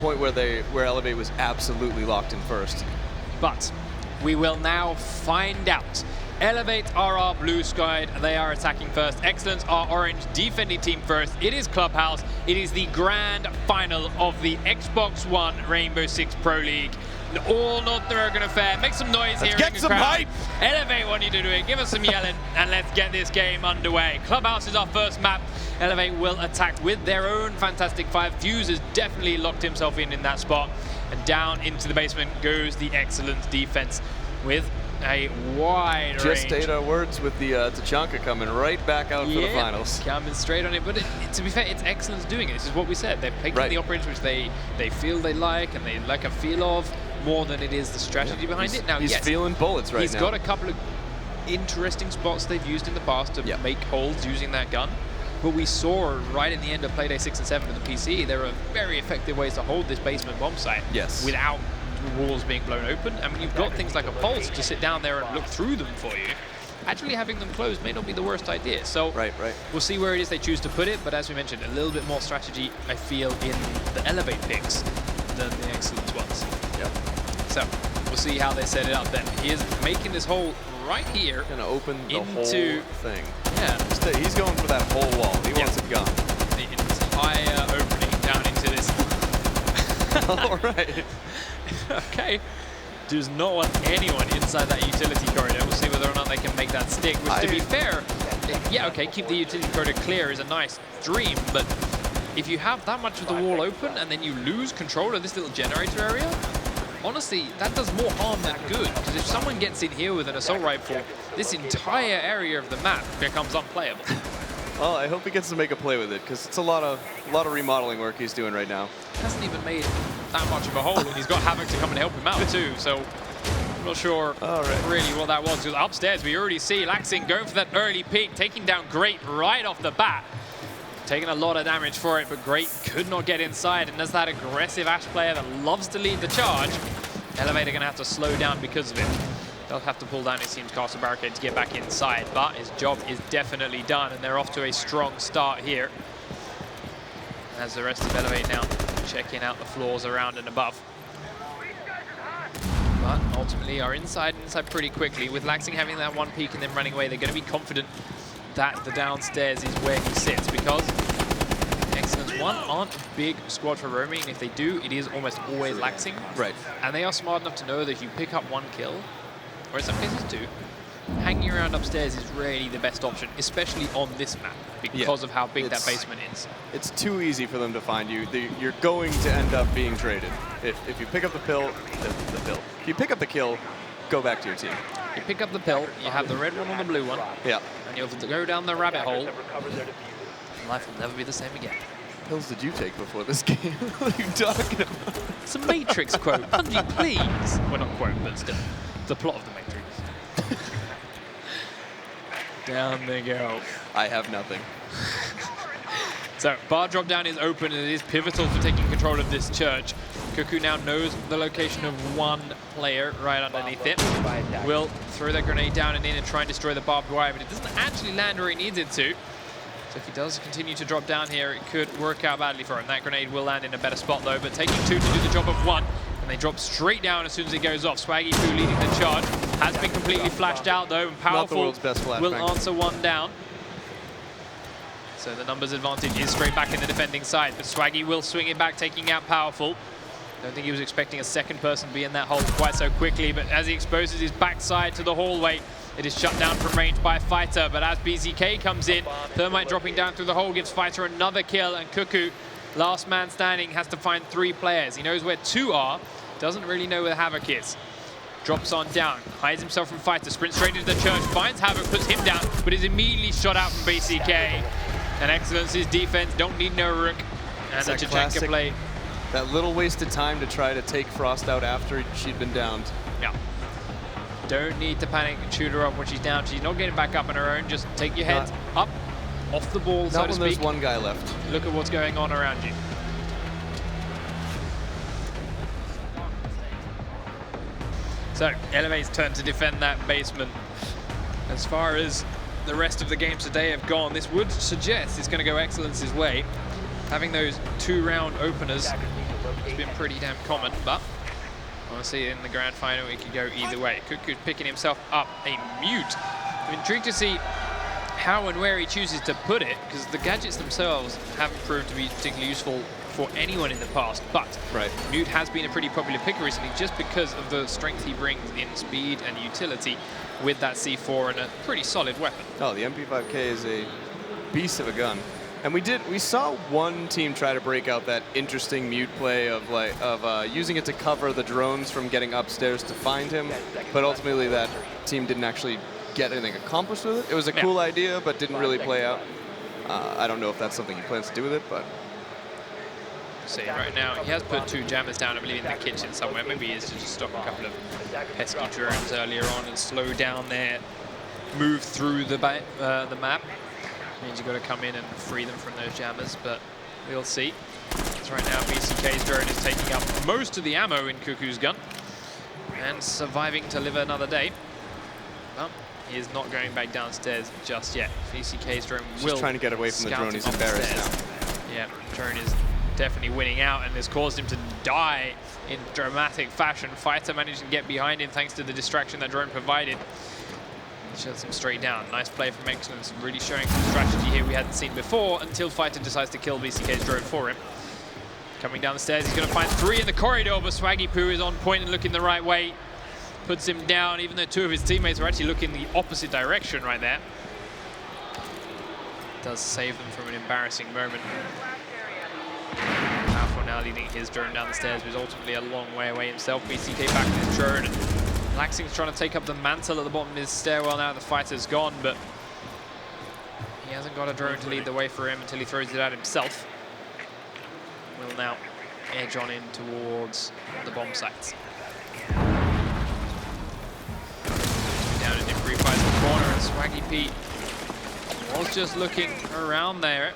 point where eLevate was absolutely locked in first. But we will now find out. eLevate are our blue sky, they are attacking first. eXcellence are orange, defending team first. It is Clubhouse. It is the grand final of the Xbox One Rainbow Six Pro League. All North American affair. Make some noise here in the crowd. Hype. eLevate want you to do it. Give us some yelling and let's get this game underway. Clubhouse is our first map. eLevate will attack with their own fantastic five. Fuse has definitely locked himself in that spot. And down into the basement goes the eXcellence defense with a wide range. Just ate our words with the Tachanka coming right back out for the finals. Coming straight on it, but to be fair, it's eXcellence doing it. This is what we said. They're picking the operators which they feel they like and they like a feel of more than it is the strategy behind it. Now, he's feeling bullets right now. He's got a couple of interesting spots they've used in the past to make holds using that gun. But we saw right in the end of Playday 6 and 7 of the PC, there are very effective ways to hold this basement bomb site without walls being blown open. I mean, you've got things like a pulse to sit down there and look through them for you. Actually having them closed may not be the worst idea. So we'll see where it is they choose to put it. But as we mentioned, a little bit more strategy, I feel, in the eLevate picks than the eXcellence ones. So we'll see how they set it up then. He is making this hole right here. Gonna open the whole thing. Yeah. He's going for that whole wall. He wants it gone. The entire opening down into this. All right. Okay. Does not want anyone inside that utility corridor. We'll see whether or not they can make that stick, which to be fair, okay, keep the utility corridor clear is a nice dream, but if you have that much of the wall open and then you lose control of this little generator area, honestly, that does more harm than good, because if someone gets in here with an assault rifle, this entire area of the map becomes unplayable. Well, I hope he gets to make a play with it, because it's a lot of remodeling work he's doing right now. Hasn't even made that much of a hole, and he's got Havoc to come and help him out too, so I'm not sure really what that was. Because upstairs, we already see Laxing going for that early peek, taking down Great right off the bat. Taking a lot of damage for it, but Great could not get inside, and as that aggressive Ash player that loves to lead the charge, eLevate are going to have to slow down because of it. They'll have to pull down his team's castle barricade to get back inside, but his job is definitely done, and they're off to a strong start here. As the rest of eLevate now checking out the floors around and above. But ultimately are inside pretty quickly. With Laxing having that one peek and then running away, they're going to be confident that the downstairs is where he sits, because eXcellence One aren't a big squad for roaming, and if they do, it is almost always Laxing. Right. And they are smart enough to know that if you pick up one kill, or in some cases two, hanging around upstairs is really the best option, especially on this map, because of how big that basement is. It's too easy for them to find you. You're going to end up being traded. If you pick up the pill, if you pick up the kill, go back to your team. You pick up the pill, you have the red one or the blue one, and you'll go down the rabbit hole. Life will never be the same again. What pills did you take before this game? What are you talking about? It's a Matrix quote. Bungie, please. Well, not quote, but still. The plot of the Matrix. Down they go. I have nothing. So, bar drop down is open, and it is pivotal for taking control of this church. Cuckoo now knows the location of one player right underneath it. Will throw that grenade down and in and try and destroy the barbed wire, but it doesn't actually land where he needs it to. So if he does continue to drop down here, it could work out badly for him. That grenade will land in a better spot though, but taking two to do the job of one, and they drop straight down as soon as it goes off. Swaggy 2 leading the charge. Has been completely flashed out though, and Powerful will answer one down. So the numbers advantage is straight back in the defending side, but Swaggy will swing it back, taking out Powerful. Don't think he was expecting a second person to be in that hole quite so quickly, but as he exposes his backside to the hallway, it is shut down from range by Fighter. But as BZK comes in, Thermite dropping down through the hole gives Fighter another kill, and Cuckoo, last man standing, has to find 3 players. He knows where 2 are, doesn't really know where Havoc is. Drops on down, hides himself from Fighter, sprints straight into the church, finds Havoc, puts him down, but is immediately shot out from BZK. And eXcellence's defense don't need no rook. And the Tachanka play. That little wasted time to try to take Frost out after she'd been downed. Yeah. Don't need to panic and shoot her up when she's down. She's not getting back up on her own. Just take your head up, off the ball, so to speak. There's one guy left. Look at what's going on around you. So, eLevate's turn to defend that basement. As far as the rest of the games today have gone, this would suggest it's going to go eXcellence's way. Having those 2-round openers has been pretty damn common, but honestly, in the grand final, it could go either way. Cuckoo's picking himself up a mute. I'm intrigued to see how and where he chooses to put it, because the gadgets themselves haven't proved to be particularly useful for anyone in the past, but Mute has been a pretty popular pick recently just because of the strength he brings in speed and utility with that C4 and a pretty solid weapon. Oh, the MP5K is a beast of a gun. And we saw one team try to break out that interesting Mute play of using it to cover the drones from getting upstairs to find him, but ultimately that team didn't actually get anything accomplished with it. It was a cool idea, but didn't really play out. I don't know if that's something he plans to do with it, but... See, right now, he has put 2 jammers down, I believe, in the kitchen somewhere. Maybe he is to just stop a couple of pesky drones earlier on and slow down their move through the map. Means you've got to come in and free them from those jammers, but we'll see. So right now, BCK's drone is taking up most of the ammo in Cuckoo's gun and surviving to live another day. Well, he is not going back downstairs just yet. BCK's drone will just trying to get away from the drone. He's embarrassed now. Yeah, drone is definitely winning out and has caused him to die in dramatic fashion. Fighter managed to get behind him thanks to the distraction that drone provided. Shuts him straight down. Nice play from eXcellence, really showing some strategy here we hadn't seen before until Fighter decides to kill BCK's drone for him. Coming down the stairs, he's going to find 3 in the corridor, but Swaggy Poo is on point and looking the right way. Puts him down, even though 2 of his teammates are actually looking the opposite direction right there. Does save them from an embarrassing moment. Powerful now leading his drone down the stairs, but is ultimately a long way away himself. BCK back with his drone. And Laxing's trying to take up the mantle at the bottom of his stairwell now the fighter's gone, but he hasn't got a drone to lead the way for him until he throws it out himself. Will now edge on in towards the bomb sites. Down and him refires the corner, and Swaggy Pete was just looking around there.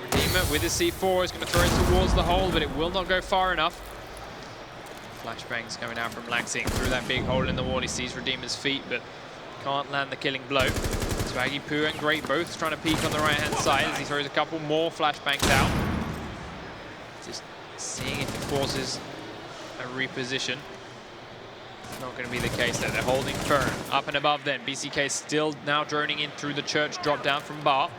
Redeemer with his C4 is going to throw it towards the hole, but it will not go far enough. Flashbangs coming out from Laxing through that big hole in the wall. He sees Redeemer's feet, but can't land the killing blow. Swaggy Poo and Great both trying to peek on the right-hand side as he throws a couple more flashbangs out. Just seeing if it forces a reposition. Not going to be the case there. They're holding firm up and above them. BCK still now droning in through the church drop down from Bar.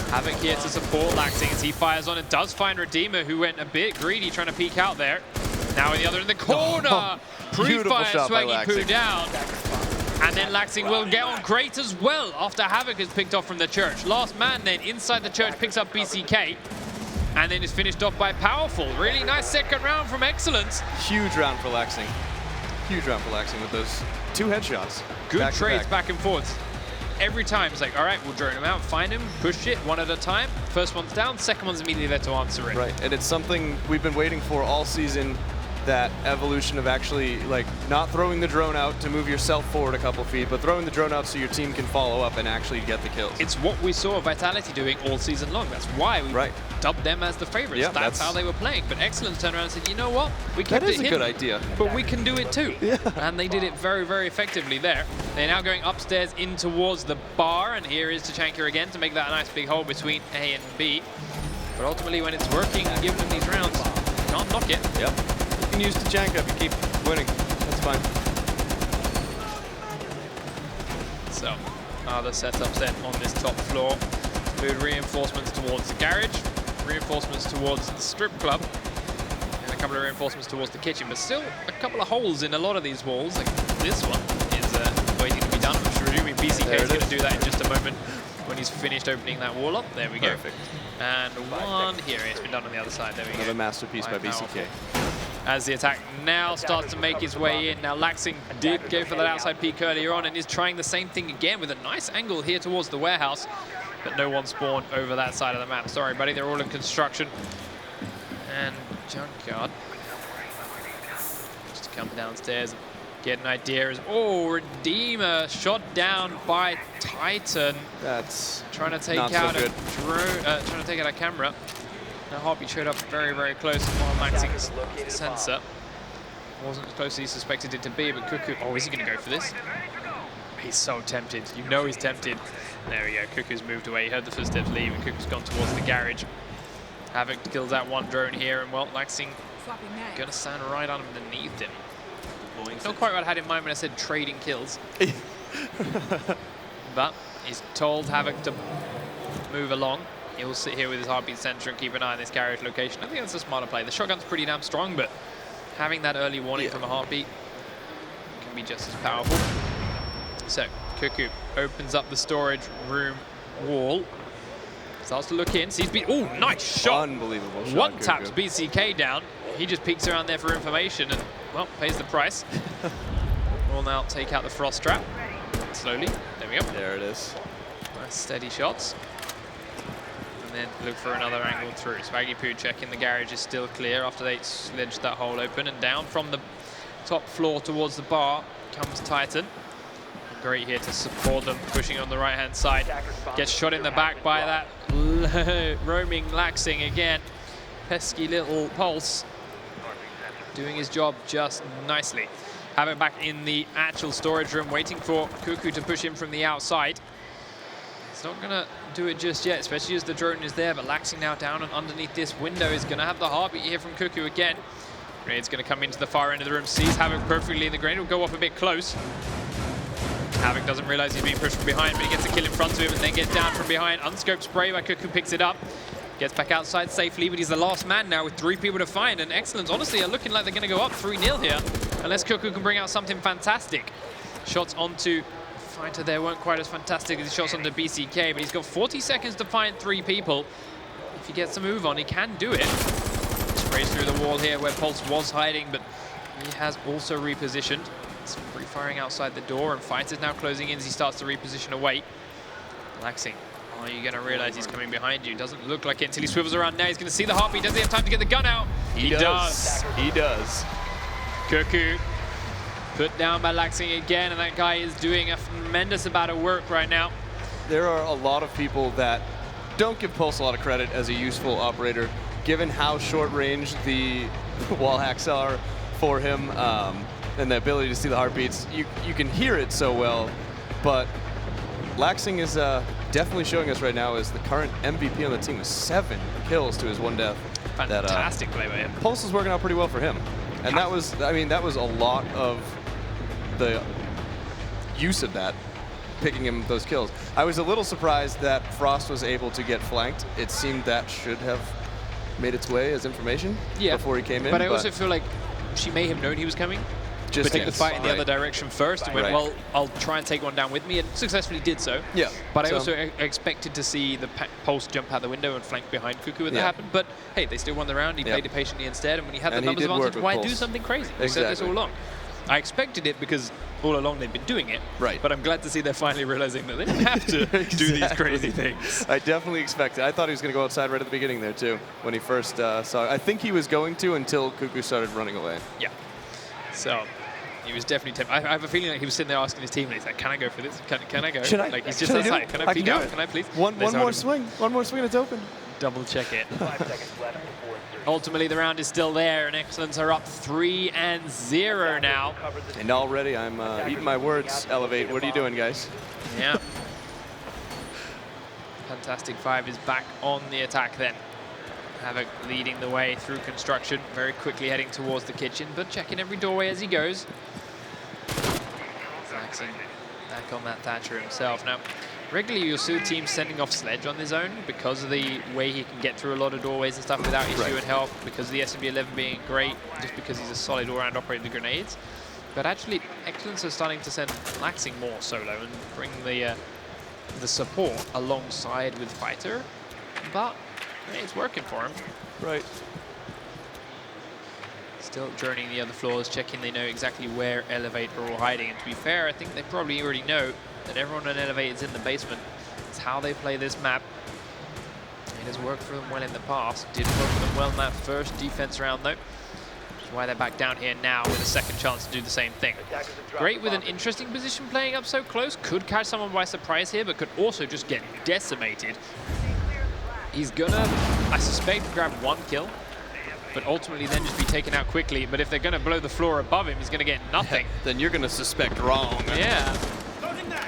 Havoc here to support Laxing as he fires on and does find Redeemer, who went a bit greedy trying to peek out there. Now in the other in the corner. Pre-fire Swaggy Poo down. And then Laxing will get on Great as well after Havoc is picked off from the church. Last man then inside the church picks up BCK. And then is finished off by Powerful. Really nice second round from eXcellence. Huge round for Laxing. Huge round for Laxing with those 2 headshots. Good trades back and forth. Every time it's like, all right, we'll drone him out, find him, push it 1 at a time. First one's down, second one's immediately there to answer it. Right, and it's something we've been waiting for all season, that evolution of actually like not throwing the drone out to move yourself forward a couple feet, but throwing the drone out so your team can follow up and actually get the kills. It's what we saw Vitality doing all season long. That's why we dubbed them as the favorites. Yeah, that's how they were playing. But eXcellence turned around and said, you know what? We kept that is a good idea. But we can do it too. Yeah. And they did it very, very effectively there. They're now going upstairs in towards the bar, and here is Tachanka again to make that a nice big hole between A and B. But ultimately, when it's working and giving them these rounds, you can't knock it. Yep. You can use Tachanka if you keep winning. That's fine. So, other setups then on this top floor. Include reinforcements towards the garage, reinforcements towards the strip club, and a couple of reinforcements towards the kitchen. But still, a couple of holes in a lot of these walls. Like this one is waiting to be done. I'm presuming BCK is going to do that in just a moment when he's finished opening that wall up. There we go. Perfect. And one here. It's been done on the other side. There we go. Another masterpiece by BCK. As the attack now starts to make its way in. Now Laxing did go for that outside peek earlier on and is trying the same thing again with a nice angle here towards the warehouse, but no one spawned over that side of the map. Sorry, buddy, they're all in construction. And Junkyard just to come downstairs and get an idea. As Redeemer shot down by Titan. That's trying to take out a drone, trying to take out a camera. Now Heartbeat showed up very, very close while Laxing's sensor wasn't as close as he suspected it to be, but Cuckoo, is he going to go for this? He's so tempted. You know he's tempted. There we go. Cuckoo's moved away. He heard the footsteps leave, and Cuckoo's gone towards the garage. Havoc kills out one drone here, and well, Laxing Gonna stand right underneath him. Not quite what I had in mind when I said trading kills. But he's told Havoc to move along. He'll sit here with his heartbeat sensor and keep an eye on this garage location. I think that's a smarter play. The shotgun's pretty damn strong, but having that early warning from a heartbeat can be just as powerful. So Cuckoo opens up the storage room wall. Starts to look in, sees oh, nice shot. Unbelievable shot. One taps BCK down. He just peeks around there for information and, well, pays the price. We'll now take out the frost trap. Slowly. There we go. There it is. Nice steady shots. And then look for another angle through. Swaggy Poo checking the garage is still clear after they sledged that hole open. And down from the top floor towards the bar comes Titan. Great here to support them, pushing on the right-hand side. Gets shot in the back by that roaming Laxing again. Pesky little Pulse doing his job just nicely. Have it back in the actual storage room, waiting for Cuckoo to push him from the outside. It's not gonna do it just yet, especially as the drone is there, but Laxing now down and underneath this window is gonna have the heartbeat here from Cuckoo again. Grenade's gonna come into the far end of the room, sees Havoc perfectly, and the grenade will go off a bit close. Havoc doesn't realize he's being pushed from behind, but he gets a kill in front of him and then gets down from behind. Unscoped spray by Cuckoo picks it up. Gets back outside safely, but he's the last man now with 3 people to find. And eXcellence, honestly, are looking like they're going to go up 3-0 here, unless Cuckoo can bring out something fantastic. Shots onto Fighter there weren't quite as fantastic as the shots onto BCK, but he's got 40 seconds to find 3 people. If he gets a move on, he can do it. Sprays through the wall here where Pulse was hiding, but he has also repositioned. It's free firing outside the door, and Fighter's now closing in as he starts to reposition away. Laxing. Oh, you're going to realize he's coming behind you. Doesn't look like it until he swivels around now. He's going to see the heartbeat. Does he have time to get the gun out? He does. He does. Cuckoo put down by Laxing again, and that guy is doing a tremendous amount of work right now. There are a lot of people that don't give Pulse a lot of credit as a useful operator, given how short range the wall hacks are for him, and the ability to see the heartbeats. You can hear it so well, but Laxing is definitely showing us right now as the current MVP on the team with 7 kills to his 1 death. Fantastic play by him. Pulse is working out pretty well for him. And that was, I mean, that was a lot of the use of that, picking him those kills. I was a little surprised that Frost was able to get flanked. It seemed that should have made its way as information before he came in. But I also feel like she may have known he was coming. Just take the fight in the other direction first and went, well, I'll try and take one down with me, and successfully did so. Yeah. But I also expected to see the Pulse jump out the window and flank behind Cuckoo when that happened. But hey, they still won the round. He played it patiently instead, and when he had the numbers advantage, why do something crazy? We said this all along. I expected it because all along they've been doing it. Right. But I'm glad to see they're finally realizing that they don't have to do these crazy things. I definitely expected. I thought he was going to go outside right at the beginning there too, when he first saw it. I think he was going to until Cuckoo started running away. Yeah. So he was definitely tempted. I have a feeling like he was sitting there asking his team, and he's like, "Can I go for this? Can I go?" Should I? Like he's just outside. Can I peek out? Can I please? One more swing. One more swing, and it's open. Double check it. 5 seconds left. Ultimately, the round is still there, and eXcellence are up 3-0 now. And already, I'm eating my words. eLevate. What are you doing, guys? Yeah. Fantastic 5 is back on the attack then. Havoc leading the way through construction, very quickly heading towards the kitchen, but checking every doorway as he goes. Laxing back on that Thatcher himself. Now, regularly you'll see teams sending off Sledge on his own because of the way he can get through a lot of doorways and stuff without issue and help, because of the SMB-11 being great, just because he's a solid all-round operator with grenades. But actually, eXcellence are starting to send Laxing more solo and bring the support alongside with Fighter, but it's working for him. Right. Still journeying the other floors, checking they know exactly where eLevate are all hiding. And to be fair, I think they probably already know that everyone on eLevate is in the basement. It's how they play this map. It has worked for them well in the past. Didn't work for them well in that first defense round, though. Which is why they're back down here now with a second chance to do the same thing. Great with an interesting position playing up so close. Could catch someone by surprise here, but could also just get decimated. He's gonna, I suspect, grab 1 kill, but ultimately then just be taken out quickly. But if they're gonna blow the floor above him, he's gonna get nothing. Then you're gonna suspect wrong. Yeah.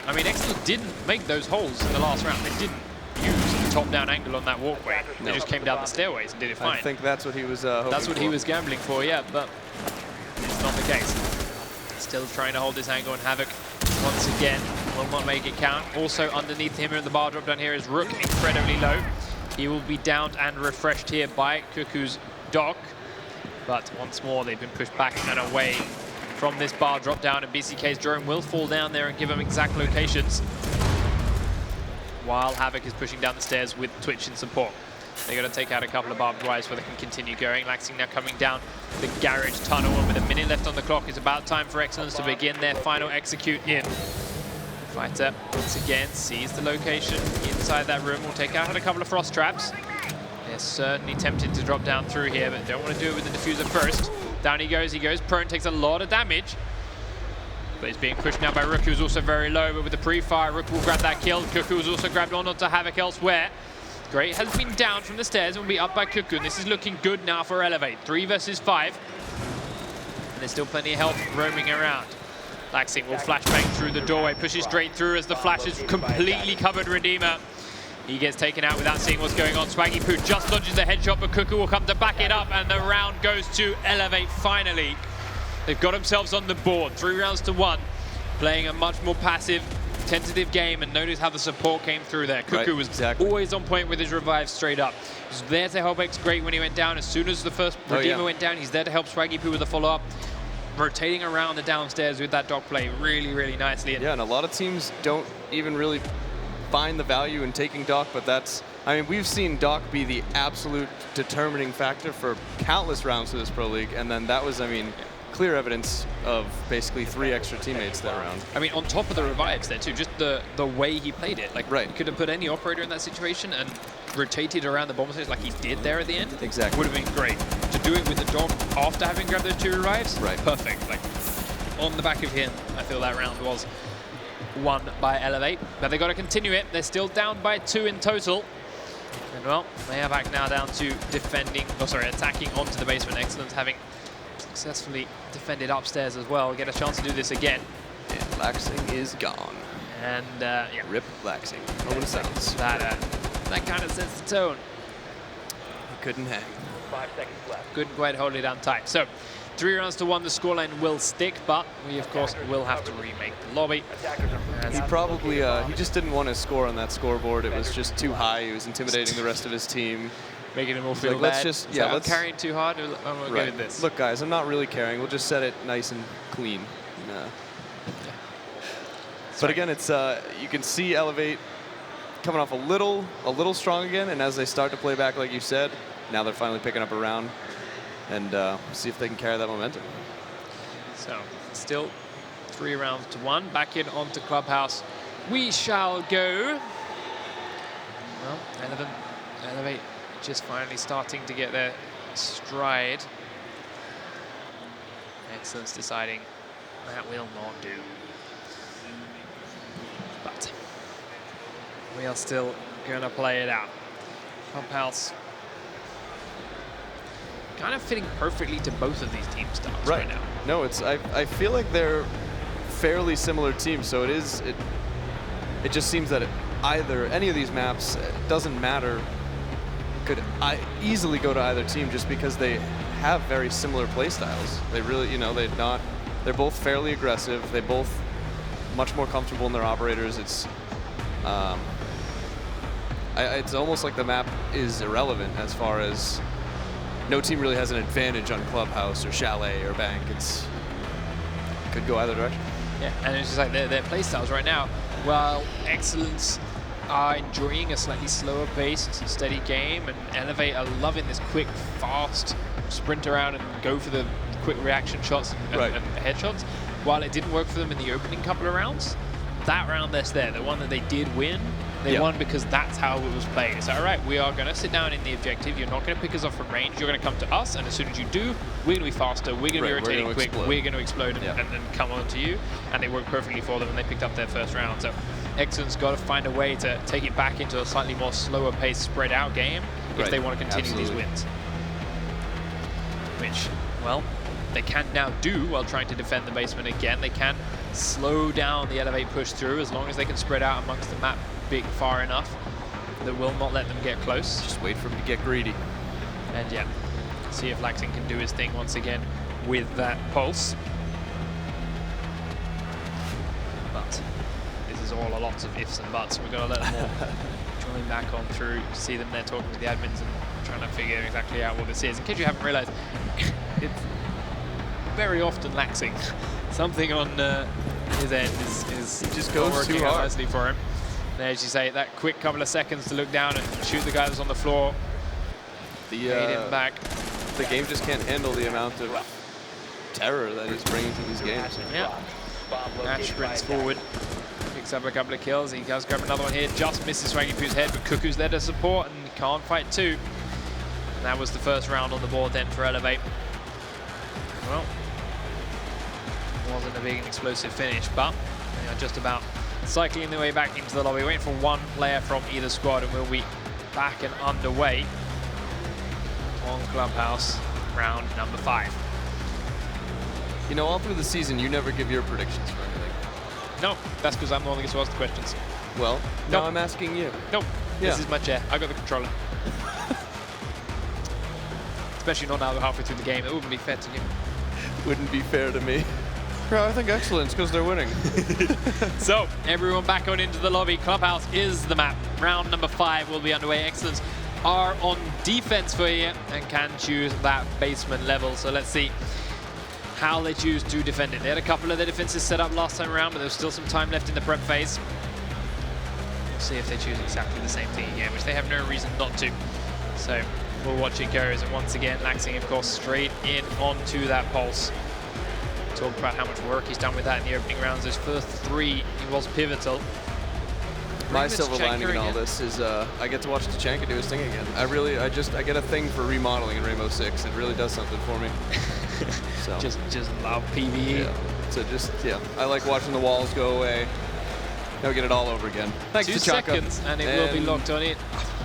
I mean, eXcellence didn't make those holes in the last round. They didn't use the top-down angle on that walkway. No. They just came down the stairways and did it fine. I think that's what he was hoping That's what for. he was gambling for, yeah, but it's not the case. Still trying to hold this angle, and Havoc, once again, will not make it count. Also, underneath him in the bar drop down here is Rook, incredibly low. He will be downed and refreshed here by Cuckoo's Doc. But once more, they've been pushed back and away from this bar drop down, and BCK's drone will fall down there and give them exact locations, while Havoc is pushing down the stairs with Twitch in support. They got to take out a couple of barbed wires so they can continue going. Laxing now coming down the garage tunnel, and with a minute left on the clock, it's about time for eXcellence to begin their final execute in. Fighter, once again, sees the location inside that room. Will take out a couple of frost traps. They're certainly tempted to drop down through here, but don't want to do it with the diffuser first. Down he goes, prone, takes a lot of damage. But he's being pushed now by Rook, who's also very low, but with the pre-fire, Rook will grab that kill. Cuckoo was also grabbed onto Havoc elsewhere. Great has been down from the stairs and will be up by Cuckoo. This is looking good now for eLevate. 3 versus 5. And there's still plenty of health roaming around. Laxing will flashbang through the doorway, pushes straight through as the flash is completely covered Redeemer. He gets taken out without seeing what's going on. Swaggy Poo just dodges the headshot, but Cuckoo will come to back it up, and the round goes to eLevate finally. They've got themselves on the board, 3 rounds to 1, playing a much more passive, tentative game, and notice how the support came through there. Cuckoo was always on point with his revive straight up. He was there to help X Great when he went down. As soon as the first Redeemer went down, he's there to help Swaggy Poo with the follow-up. Rotating around the downstairs with that Doc play really, really nicely. Yeah, and a lot of teams don't even really find the value in taking Doc, but that's, I mean, we've seen Doc be the absolute determining factor for countless rounds to this Pro League, and then that was, I mean, clear evidence of basically 3 extra teammates that round. I mean, on top of the revives there too, just the way he played it. Like, he could have put any operator in that situation and rotated around the bomb stage like he did there at the end. Exactly. Would have been great. To do it with the Dog after having grabbed those 2 revives, perfect. Like, on the back of him, I feel that round was won by eLevate. But they got to continue it. They're still down by 2 in total. And well, they are back now down to attacking onto the basement. eXcellence having successfully defended upstairs as well. Get a chance to do this again. And Laxing is gone. And yeah. Rip Laxing. Oh, what it sounds. That kind of sets the tone. He couldn't hang. 5 seconds left. Couldn't quite hold it down tight. So 3 rounds to 1, the scoreline will stick, but we of course will have to remake the lobby. He probably, he just didn't want to score on that scoreboard. It was just too high. He was intimidating the rest of his team. Making them all feel like, bad. Let's just, I'm carrying too hard. I'm not good at this. Look, guys, I'm not really carrying. We'll just set it nice and clean. But again, it's you can see eLevate coming off a little strong again, and as they start to play back, like you said, now they're finally picking up a round, and see if they can carry that momentum. So still 3 rounds to 1. Back in onto Clubhouse we shall go. Well, eLevate just finally starting to get their stride. eXcellence deciding that will not do. But we are still going to play it out. Clubhouse kind of fitting perfectly to both of these team styles right now. No, it's I feel like they're fairly similar teams, so it just seems that any of these maps, it doesn't matter, could easily go to either team just because they have very similar play styles. They really, they're both fairly aggressive. They both much more comfortable in their operators. It's it's almost like the map is irrelevant as far as no team really has an advantage on Clubhouse or Chalet or Bank. It could go either direction. Yeah, and it's just like their play styles right now. While eXcellence are enjoying a slightly slower paced, steady game, and eLevate are loving this quick, fast sprint around and go for the quick reaction shots and headshots. While it didn't work for them in the opening couple of rounds, that round that's there, the one that they did win, they won because that's how it was played. It's like, all right, we are going to sit down in the objective. You're not going to pick us off from range. You're going to come to us, and as soon as you do, we're going to be faster. We're going to be rotating quick. We're going to explode and come on to you. And it worked perfectly for them, and they picked up their first round. So eXcellence got to find a way to take it back into a slightly more slower paced, spread out game if they want to continue these wins. Which, well, they can now do while trying to defend the basement again. They can slow down the eLevate push through as long as they can spread out amongst the map far enough. that will not let them get close. Just wait for him to get greedy. And yeah, see if Laxing can do his thing once again with that pulse. But this is all a lot of ifs and buts. We've got to let them all join back on through, see them there talking to the admins and trying to figure exactly out what this is. In case you haven't realized, it's very often Laxing. Something on his end is just goes working too out hard. nicely for him. And as you say, that quick couple of seconds to look down and shoot the guy that's on the floor. Made him back. The game just can't handle the amount of terror that he's bringing to these games. Yeah. Nash sprints forward, picks up a couple of kills. He does grab another one here, just misses Swaggy head, but Cuckoo's there to support and can't fight two. And that was the first round on the board then for eLevate. Well, it wasn't a big and explosive finish, but they are just about cycling their way back into the lobby, waiting for one player from either squad, and we'll be back and underway on Clubhouse, round number 5. You know, all through the season, you never give your predictions for anything. No, that's because I'm the one that gets to ask the questions. Well, now I'm asking you. Nope, Yeah. this is my chair. I got the controller. Especially not now that we're halfway through the game. It wouldn't be fair to you. Wouldn't be fair to me. Yeah, I think eXcellence because they're winning. So, everyone back on into the lobby. Clubhouse is the map. Round number 5 will be underway. eXcellence are on defense for here and can choose that basement level. So let's see how they choose to defend it. They had a couple of their defenses set up last time around, but there's still some time left in the prep phase. We'll see if they choose exactly the same thing again, which they have no reason not to. So we'll watch it go. And once again, Laxing, of course, straight in onto that pulse. Talk about how much work he's done with that in the opening rounds. Those first 3, he was pivotal. My silver lining in all this is I get to watch Tachanka do his thing again. I get a thing for remodeling in Rainbow Six. It really does something for me. So just love PvE. Yeah. So I like watching the walls go away. Now we get it all over again. Thanks, 2 Tachanka. seconds, and it will be locked on it.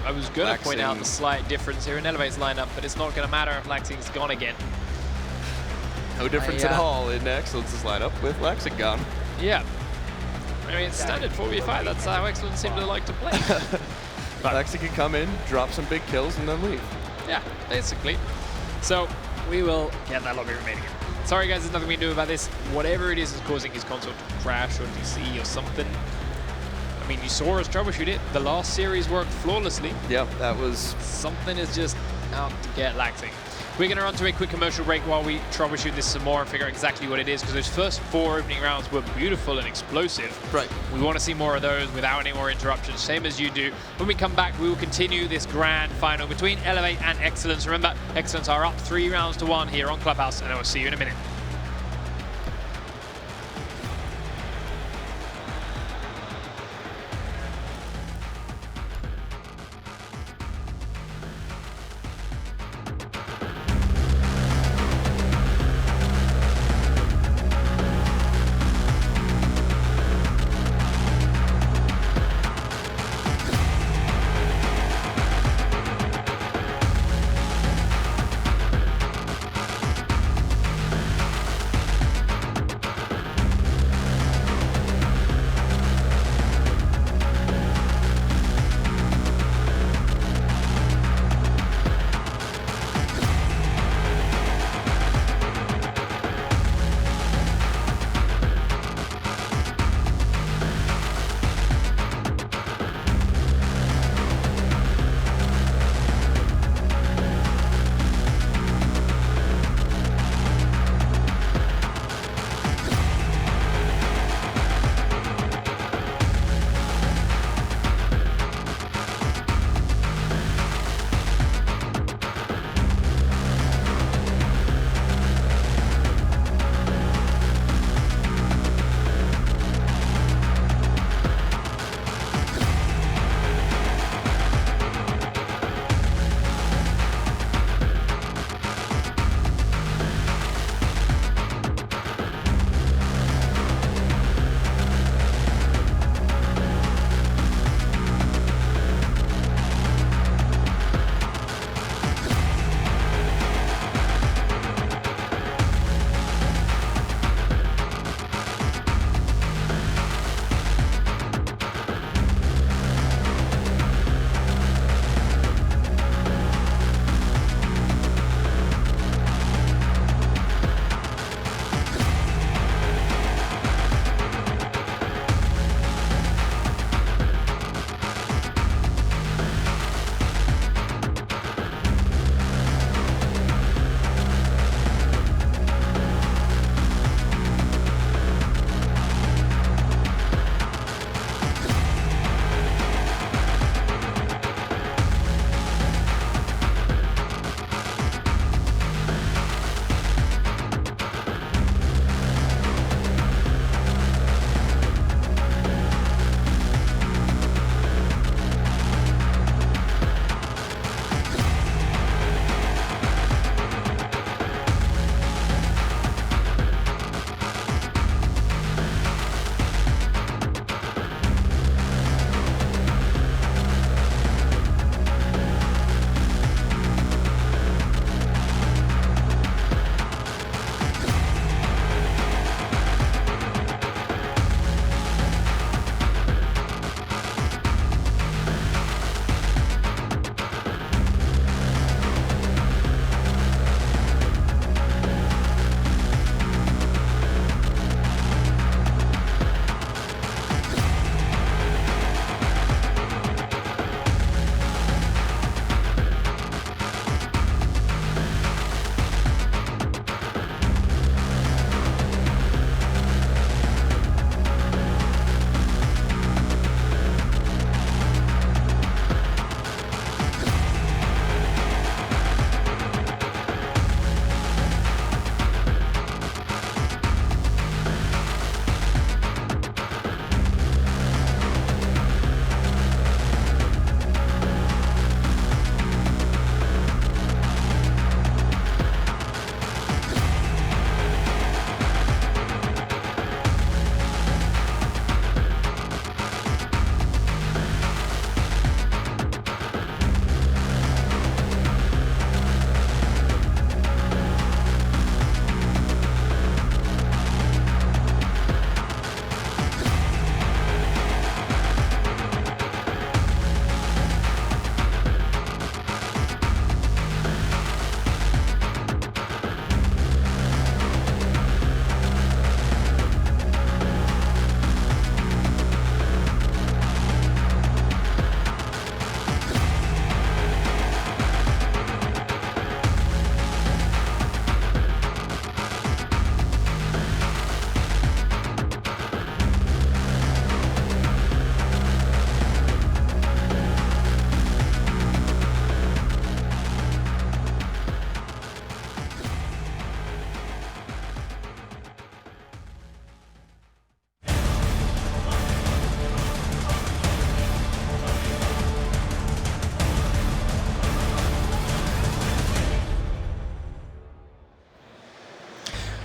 I was going to point out the slight difference here in eLevate's lineup, but it's not going to matter if Laxing's gone again. No difference at all in eXcellence's lineup with Laxing gone. Yeah. I mean, it's standard 4v5. That's how eXcellence seem to like to play. Laxing can come in, drop some big kills, and then leave. Yeah, basically. So we will get that lobby remaining. Sorry guys, there's nothing we can do about this. Whatever it is causing his console to crash or DC or something. I mean, you saw us troubleshoot it. The last series worked flawlessly. Yeah, that was... Something is just out to get Laxing. We're going to run to a quick commercial break while we troubleshoot this some more and figure out exactly what it is, because those first 4 opening rounds were beautiful and explosive. Right. We want to see more of those without any more interruptions, same as you do. When we come back, we will continue this grand final between eLevate and eXcellence. Remember, eXcellence are up 3 rounds to 1 here on Clubhouse, and I will see you in a minute.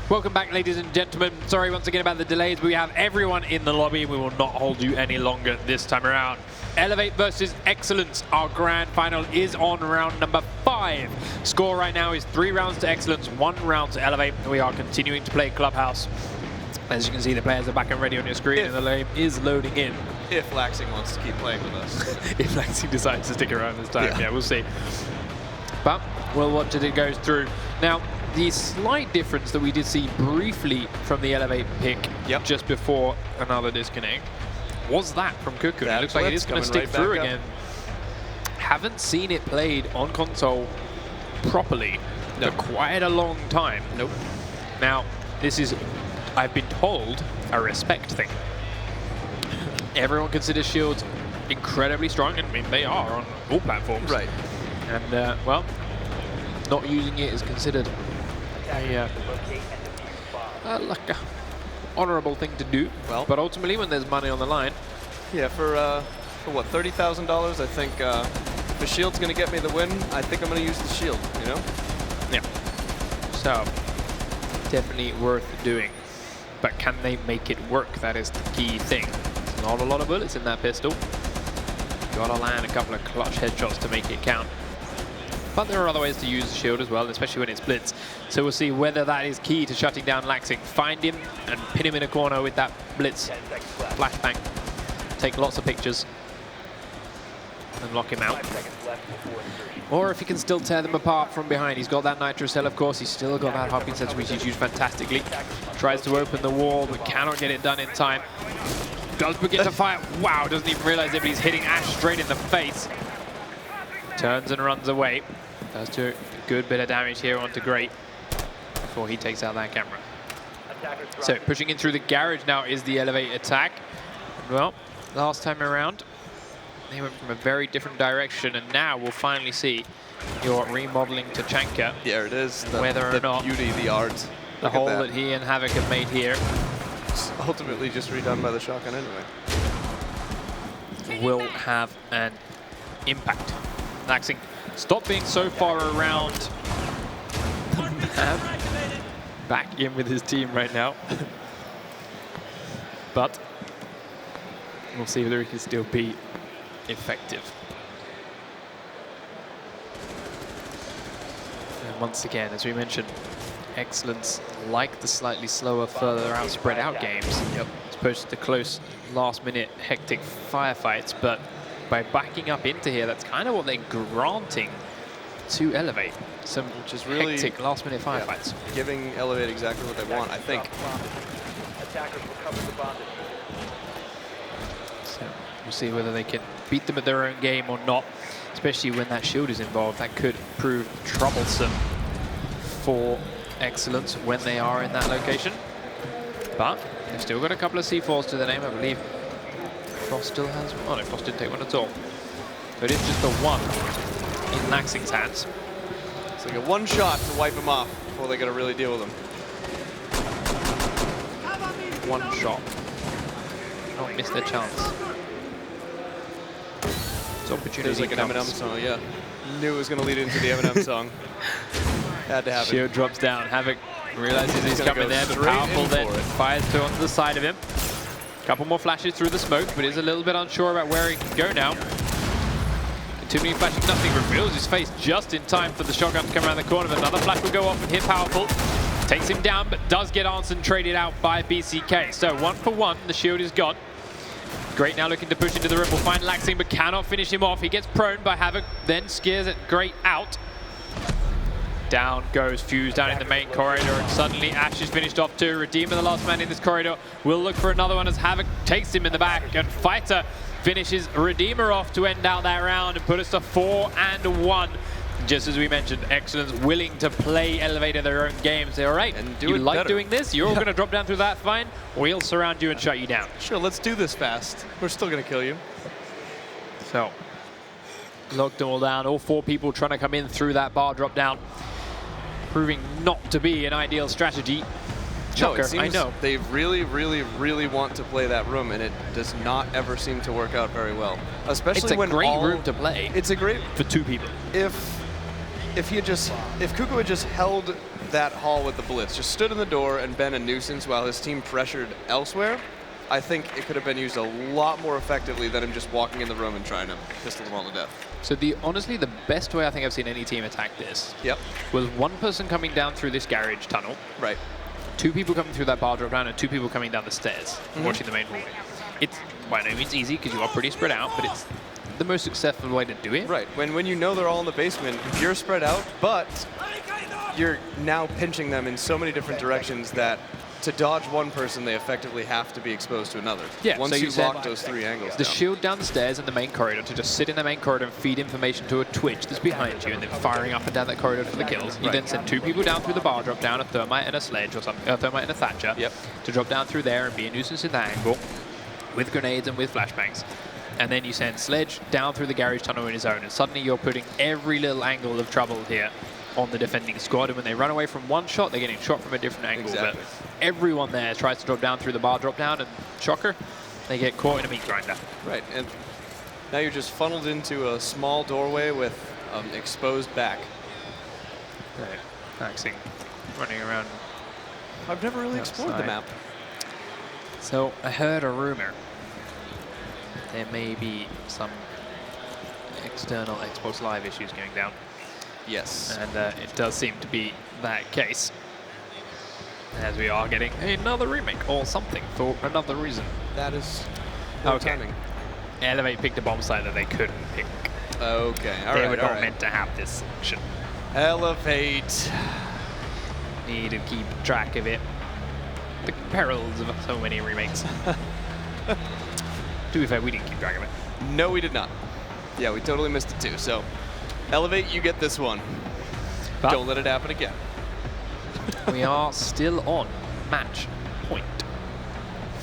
Welcome back, ladies and gentlemen. Sorry once again about the delays, but we have everyone in the lobby. We will not hold you any longer this time around. eLevate versus eXcellence. Our grand final is on round number 5. Score right now is 3 rounds to eXcellence, 1 round to eLevate. We are continuing to play Clubhouse. As you can see, the players are back and ready on your screen, and the game is loading in. If Laxing wants to keep playing with us. If Laxing decides to stick around this time, yeah, we'll see. But we'll watch as it goes through. Now, the slight difference that we did see briefly from the eLevate pick just before another disconnect was that from Cuckoo. It looks like it is going to stick through again. Haven't seen it played on console properly for quite a long time. Nope. Now, this is, I've been told, a respect thing. Everyone considers shields incredibly strong, and I mean, they are on all platforms. Right. And, well, not using it is considered like a honorable thing to do. Well, but ultimately, when there's money on the line, yeah, for what, $30,000, I think if the shield's going to get me the win, I think I'm going to use the shield, you know? Yeah. So, definitely worth doing. But can they make it work? That is the key thing. There's not a lot of bullets in that pistol. Gotta land a couple of clutch headshots to make it count. But there are other ways to use the shield as well, especially when it splits. So we'll see whether that is key to shutting down Laxing. Find him and pin him in a corner with that blitz flashbang. Take lots of pictures and lock him out. Or if he can still tear them apart from behind. He's got that nitro cell, of course. He's still got that hopping sense, which he's used fantastically. Tries to open the wall, but cannot get it done in time. Does begin to fire. Wow, doesn't even realize it, but he's hitting Ash straight in the face. Turns and runs away. Does do a good bit of damage here onto Great before he takes out that camera. So pushing in through the garage now is the eLevate attack. Well, last time around, they went from a very different direction, and now we'll finally see your remodeling Tachanka. Yeah, it is. Whether or not beauty, the art. The hole that he and Havoc have made here. It's ultimately just redone by the shotgun anyway. Will have an impact. Laxing, stop being so far around the map. Back in with his team right now. But we'll see whether he can still be effective. And once again, as we mentioned, eXcellence like the slightly slower, further out, spread out games. As opposed to close, last-minute, hectic firefights. But by backing up into here, that's kind of what they're granting to eLevate. Some which is really hectic last-minute firefights. Giving eLevate exactly what they want, I think. So we'll see whether they can beat them at their own game or not, especially when that shield is involved. That could prove troublesome for eXcellence when they are in that location. But they've still got a couple of C4s to their name, I believe. Frost still has one. Oh no, Frost didn't take one at all. So it is just the one in Laxing's hands. It's like a one shot to wipe them off before they got to really deal with them. One shot. Not miss their chance. It's opportunity. There's like an Eminem song, yeah. Knew it was going to lead into the Eminem song. Had to happen. Shield drops down. Havoc realizes he's coming there, but Powerful then fires two onto the side of him. Couple more flashes through the smoke, but is a little bit unsure about where he can go now. Too many flashes, nothing reveals his face just in time for the shotgun to come around the corner, but another flash will go off and hit Powerful. Takes him down, but does get answered and traded out by BCK. So 1 for 1, the shield is gone. Great now looking to push into the ripple, find Laxing, but cannot finish him off. He gets prone by Havoc, then scares it Great out. Down goes Fuse down in the main corridor, and suddenly Ash is finished off too. Redeemer, the last man in this corridor, will look for another one as Havoc takes him in the back, and Fighter finishes Redeemer off to end out that round and put us to 4-1. Just as we mentioned, eXcellence willing to play eLevate their own games. They're all right, and you like better. Doing this? You're all going to drop down through that, fine. We'll surround you and shut you down. Sure, let's do this fast. We're still going to kill you. So, locked them all down. All 4 people trying to come in through that bar drop down. Proving not to be an ideal strategy. Chucker, I know. They really, really, really want to play that room, and it does not ever seem to work out very well. Especially when it's a great room to play. It's a great for 2 people. If Cuckoo had just held that haul with the blitz, just stood in the door and been a nuisance while his team pressured elsewhere, I think it could have been used a lot more effectively than him just walking in the room and trying to pistol them all to death. So honestly, the best way I think I've seen any team attack this was one person coming down through this garage tunnel. Right. 2 people coming through that bar drop down and 2 people coming down the stairs, watching the main hallway. It's by no means easy because you are pretty spread out, but it's the most successful way to do it. Right. When you know they're all in the basement, you're spread out, but you're now pinching them in so many different directions that to dodge one person, they effectively have to be exposed to another. Yeah, Once so you've locked those 3 angles the down. shield down the stairs in the main corridor to just sit in the main corridor and feed information to a Twitch that's behind you and then firing up and down that corridor for the kills. You then send 2 people down through the bar drop down, a thermite and a sledge or something, a thermite and a thatcher, to drop down through there and be a nuisance in that angle with grenades and with flashbangs. And then you send Sledge down through the garage tunnel in his own, and suddenly you're putting every little angle of trouble here on the defending squad. And when they run away from one shot, they're getting shot from a different angle. Exactly. But everyone there tries to drop down through the bar drop down, and shocker, they get caught in a meat grinder. Right, and now you're just funneled into a small doorway with exposed back. Right. Axing, running around. I've never really explored the map. So I heard a rumor. There may be some external Xbox Live issues going down. Yes. And it does seem to be that case. As we are getting another remake or something for another reason. That is no timing. eLevate picked a bomb site that they couldn't pick. Okay, all right. They were not meant to have this section. eLevate. Need to keep track of it. The perils of so many remakes. To be fair, we didn't keep track of it. No, we did not. Yeah, we totally missed it too. So, eLevate, you get this one. But don't let it happen again. We are still on match point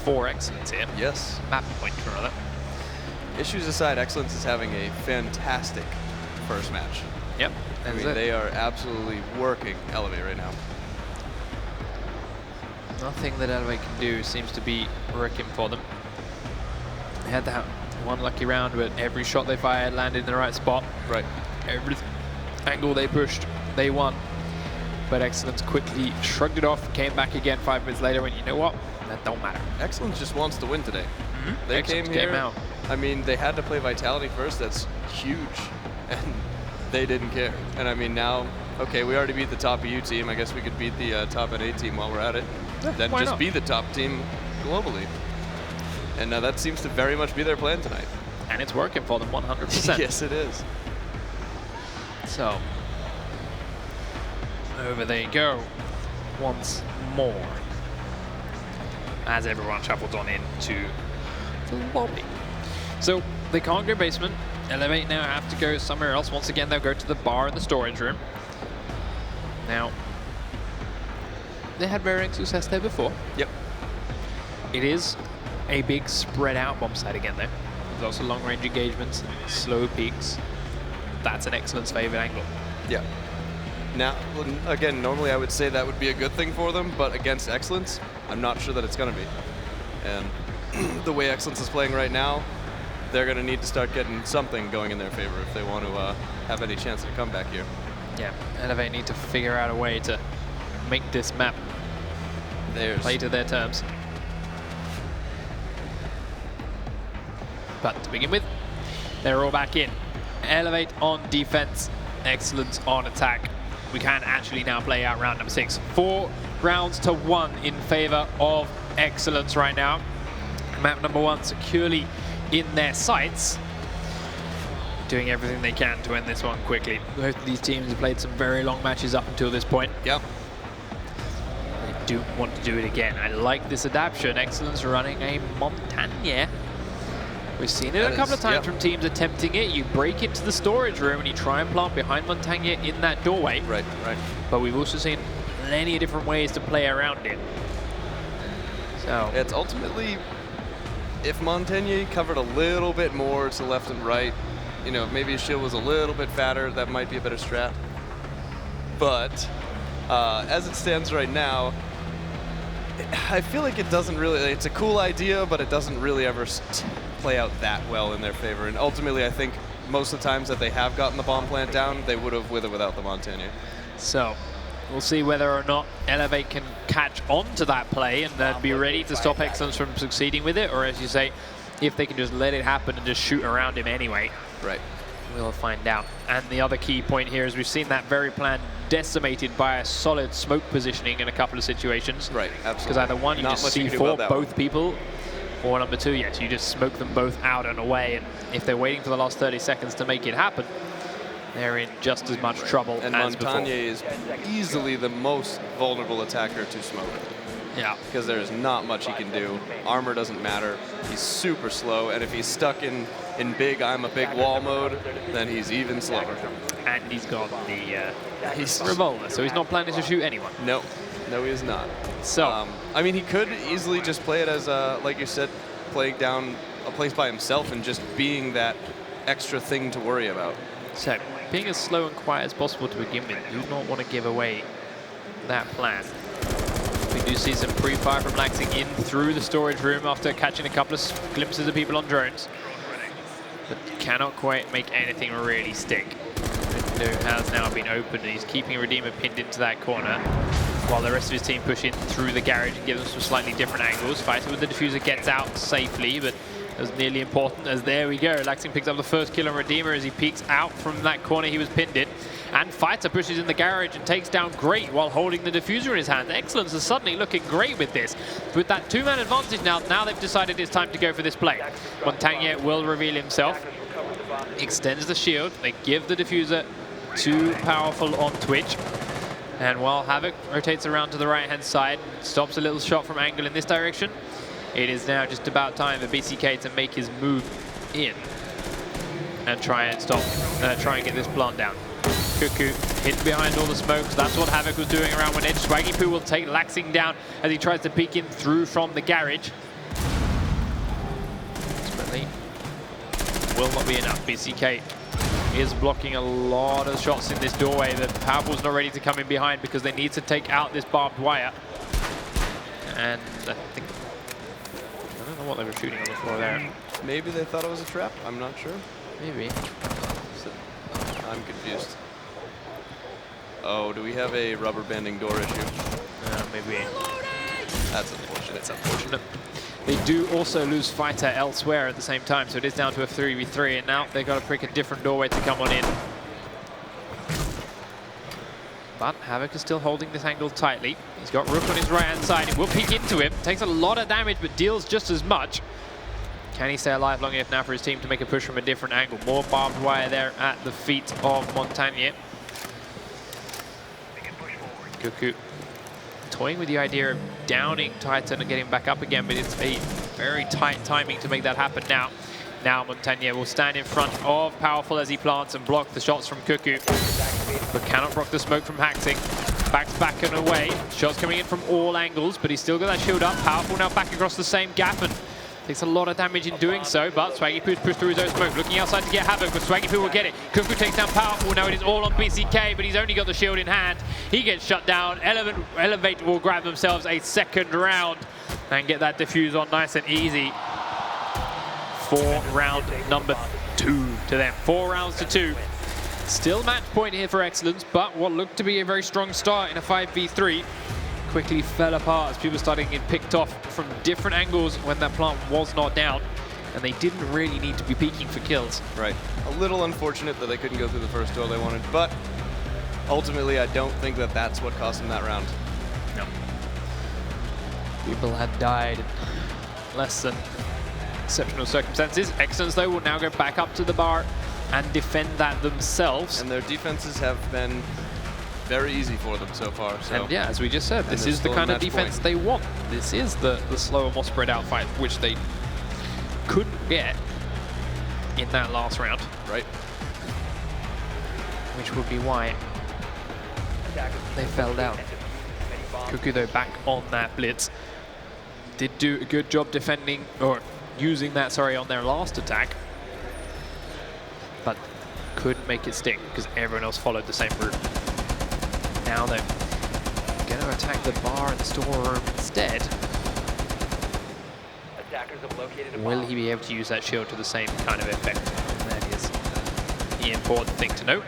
for eXcellence here. Yes. Map point, rather. Issues aside, eXcellence is having a fantastic first match. Yep. I mean, they are absolutely working eLevate right now. Nothing that eLevate can do seems to be working for them. They had that one lucky round, but every shot they fired landed in the right spot. Right. Every angle they pushed, they won. But eXcellence quickly shrugged it off, came back again 5 minutes later, and you know what? That don't matter. eXcellence just wants to win today. They eXcellence came here. out. I mean, they had to play Vitality first. That's huge. And they didn't care. And I mean, now, okay, we already beat the top EU team. I guess we could beat the top NA team while we're at it. Yeah, then just be the top team globally. And that seems to very much be their plan tonight. And it's working for them 100%. Yes, it is. So, over they go once more as everyone shuffles on into the lobby. So, they can't go basement. eLevate now have to go somewhere else. Once again, they'll go to the bar in the storage room. Now, they had varying success there before. Yep. It is a big spread out bomb site again though. There's also long range engagements, slow peaks. That's an eXcellence favorite angle. Yeah. Now, again, normally I would say that would be a good thing for them, but against eXcellence, I'm not sure that it's going to be. And the way eXcellence is playing right now, they're going to need to start getting something going in their favor if they want to have any chance at a comeback here. Yeah, eLevate need to figure out a way to make this map play to their terms. But to begin with, they're all back in. eLevate on defense, eXcellence on attack. We can actually now play out round number 6. 4 rounds to 1 in favor of eXcellence right now. Map number 1 securely in their sights. Doing everything they can to end this one quickly. Both of these teams have played some very long matches up until this point. Yep. They do want to do it again. I like this adaptation. eXcellence running a Montagne. We've seen it a couple of times from teams attempting it. You break into the storage room and you try and plant behind Montagne in that doorway. Right, right. But we've also seen plenty of different ways to play around it. So it's ultimately, if Montagne covered a little bit more to left and right, you know, maybe his shield was a little bit fatter, that might be a better strat. But as it stands right now, I feel like it doesn't really, it's a cool idea, but it doesn't really ever play out that well in their favor. And ultimately, I think most of the times that they have gotten the bomb plant down, they would have with or without the Montagne. So, We'll see whether or not eLevate can catch on to that play and then be ready to stop eXcellence from succeeding with it, or as you say, if they can just let it happen and just shoot around him anyway. Right. We'll find out. And the other key point here is we've seen that very plan decimated by a solid smoke positioning in a couple of situations. Right, absolutely. Because either one, you just C4 both people, or number two, yes, you just smoke them both out and away. And if they're waiting for the last 30 seconds to make it happen, they're in just as much trouble and as Montagne before. is easily the most vulnerable attacker to smoke. Yeah. Because there's not much he can do. Armor doesn't matter. He's super slow, and if he's stuck in big, I'm a big wall mode, then he's even slower. And he's got the revolver, so he's not planning to shoot anyone. No, no, he is not. So, I mean, he could easily just play it as, like you said, playing down a place by himself and just being that extra thing to worry about. So, being as slow and quiet as possible to begin with, you do not want to give away that plan. We do see some pre-fire from Laxing in through the storage room after catching a couple of glimpses of people on drones, but cannot quite make anything really stick. Window has now been opened and he's keeping Redeemer pinned into that corner while the rest of his team push in through the garage and give them some slightly different angles. Fighter with the diffuser gets out safely, but as nearly important as there we go. Laxing picks up the first kill on Redeemer as he peeks out from that corner he was pinned in. And Fighter pushes in the garage and takes down Great while holding the diffuser in his hand. eXcellence is suddenly looking great with this. With that two-man advantage now they've decided it's time to go for this play. Montagne will reveal himself. Extends the shield. They give the diffuser to Powerful on Twitch. And while Havoc rotates around to the right-hand side, stops a little shot from angle in this direction, it is now just about time for BCK to make his move in and try and get this plant down. Cuckoo hidden behind all the smokes. That's what Havoc was doing around one edge. Swaggy Poo will take Laxing down as he tries to peek in through from the garage. Ultimately, will not be enough. BCK is blocking a lot of shots in this doorway that Powerful's not ready to come in behind because they need to take out this barbed wire. And I don't know what they were shooting on the floor there. Maybe they thought it was a trap. I'm not sure. Maybe. I'm confused. Oh, do we have a rubber banding door issue? Maybe. That's unfortunate. That's unfortunate. They do also lose Fighter elsewhere at the same time, so it is down to a 3v3, and now they've got to pick a different doorway to come on in. But Havoc is still holding this angle tightly. He's got Rook on his right-hand side. He will peek into him. Takes a lot of damage, but deals just as much. Can he stay alive long enough now for his team to make a push from a different angle? More barbed wire there at the feet of Montagne. Cuckoo toying with the idea of downing Titan and getting back up again, but it's a very tight timing to make that happen now. Now Montagne will stand in front of Powerful as he plants and block the shots from Cuckoo, but cannot block the smoke from Haxing. Backs back and away. Shots coming in from all angles, but he's still got that shield up. Powerful now back across the same gap and takes a lot of damage in doing so, but Swaggy Poo's pushed through his own smoke, looking outside to get Havoc, but Swaggy Poo will get it. Cuckoo takes down Powerful. Now it is all on BCK, but he's only got the shield in hand. He gets shut down. eLevate will grab themselves a second round and get that defuse on nice and easy. For round number 2 to them. 4 rounds to 2. Still match point here for eXcellence, but what looked to be a very strong start in a 5v3 quickly fell apart as people started getting picked off from different angles when that plant was not down, and they didn't really need to be peeking for kills. Right. A little unfortunate that they couldn't go through the first door they wanted, but ultimately I don't think that that's what cost them that round. No. People had died in less than exceptional circumstances. eXcellence, though, will now go back up to the bar and defend that themselves. And their defenses have been very easy for them so far. So. And yeah, as we just said, this is the kind of defense they want. This is the slower, more spread out fight, which they couldn't get in that last round. Right. Which would be why they fell down. Cuckoo, though, back on that blitz. Did do a good job defending, or using that, sorry, on their last attack. But couldn't make it stick because everyone else followed the same route. Now they're going to attack the bar and the storeroom instead. Will he be able to use that shield to the same kind of effect? That is the important thing to note.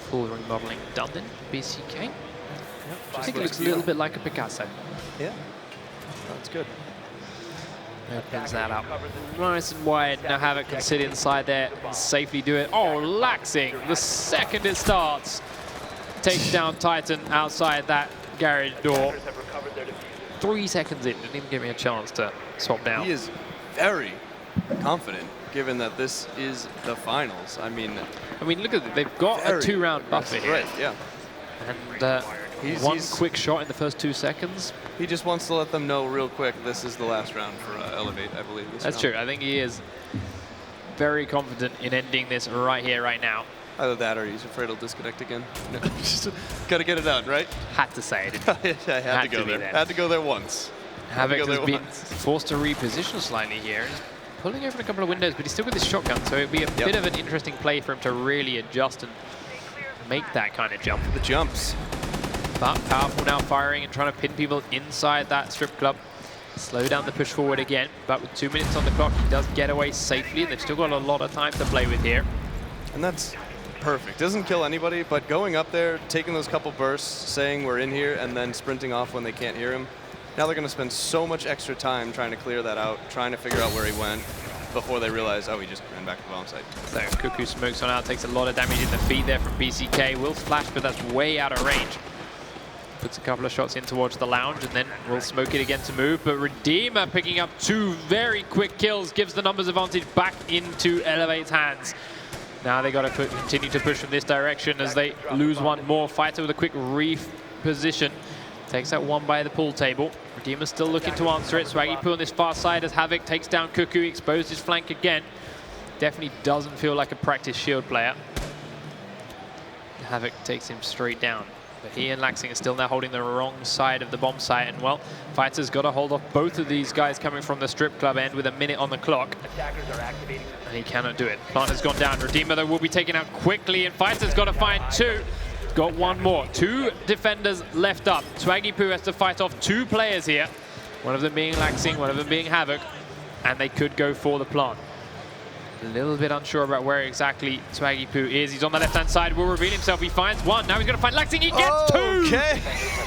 Full remodeling done then, BCK. Yep, I think it looks a little bit like a Picasso. Yeah, that's good. Opens that up nice and wide. Now Havoc can sit inside there and safely do it. Oh, Laxing, the second it starts, takes down Titan outside that garage door. 3 seconds in, didn't even give me a chance to swap down. He is very confident, given that this is the finals. I mean, look at it. They've got a 2-round buffer here. Right, yeah. And He's quick shot in the first 2 seconds. He just wants to let them know real quick this is the last round for eLevate, I believe. That's true. I think he is very confident in ending this right here, right now. Either that or he's afraid he'll disconnect again. No, just gotta get it done, right? Had to say it. I had to go there. Had to go there once. Havoc has been forced to reposition slightly here. He's pulling open a couple of windows, but he's still with his shotgun, so it'd be a bit of an interesting play for him to really adjust and make that kind of jump. The jumps. But powerful now, firing and trying to pin people inside that strip club. Slow down the push forward again, but with 2 minutes on the clock, he does get away safely. They've still got a lot of time to play with here. And that's perfect. Doesn't kill anybody, but going up there, taking those couple bursts, saying we're in here, and then sprinting off when they can't hear him. Now they're going to spend so much extra time trying to clear that out, trying to figure out where he went before they realize, oh, he just ran back to the bomb site. So Cuckoo smokes on out, takes a lot of damage in the feet there from BCK. Will flash, but that's way out of range. Puts a couple of shots in towards the lounge, and then will smoke it again to move. But Redeemer picking up 2 very quick kills, gives the numbers advantage back into eLevate's hands. Now they got to continue to push from this direction as they lose one more. Fighter with a quick reposition. Takes that one by the pool table. Redeemer still looking to answer it. Swaggy Poo on this far side as Havoc takes down Cuckoo, exposed his flank again. Definitely doesn't feel like a practice shield player. Havoc takes him straight down. But he and Laxing are still now holding the wrong side of the bomb site. And, well, Fighter's got to hold off both of these guys coming from the strip club end with a minute on the clock. And he cannot do it. Plant has gone down. Redeemer, though, will be taken out quickly. And Fighter's got to find 2. Got one more. 2 defenders left up. Swaggy Poo has to fight off 2 players here. One of them being Laxing, one of them being Havoc. And they could go for the plant. A little bit unsure about where exactly Swaggy Poo is. He's on the left-hand side, will reveal himself. He finds 1. Now he's going to find Laxing. He gets 2! Okay.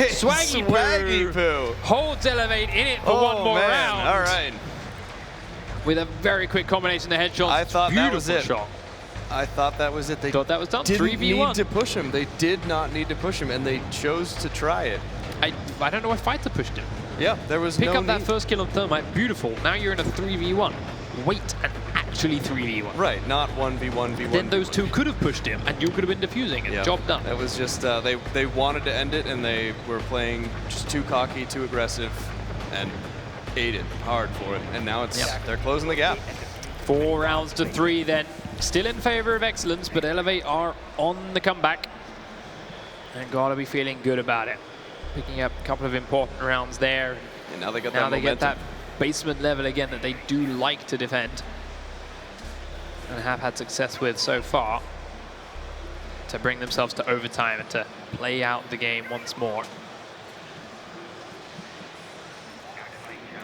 Swaggy Poo holds eLevate in it for one more round. All right. With a very quick combination of headshots. I thought Beautiful that was it. Shot. I thought that was it. They thought that was done. Didn't 3v1. need to push him. They did not need to push him, and they chose to try it. I don't know why Fighter pushed him. Yeah, there was Pick no up that first kill on Thermite. Beautiful. Now you're in a 3v1. Wait, and actually 3v1. Right, not 1v1, v1. Then those 2 could have pushed him, and you could have been defusing it. Yeah. Job done. It was just, they wanted to end it, and they were playing just too cocky, too aggressive, and ate it hard for it. And now it's they're closing the gap. 4 rounds to 3 then. Still in favor of eXcellence, but eLevate are on the comeback. And gotta be feeling good about it. Picking up a couple of important rounds there. And now they got now that they momentum. get that basement level again that they do like to defend. And have had success with so far. To bring themselves to overtime and to play out the game once more.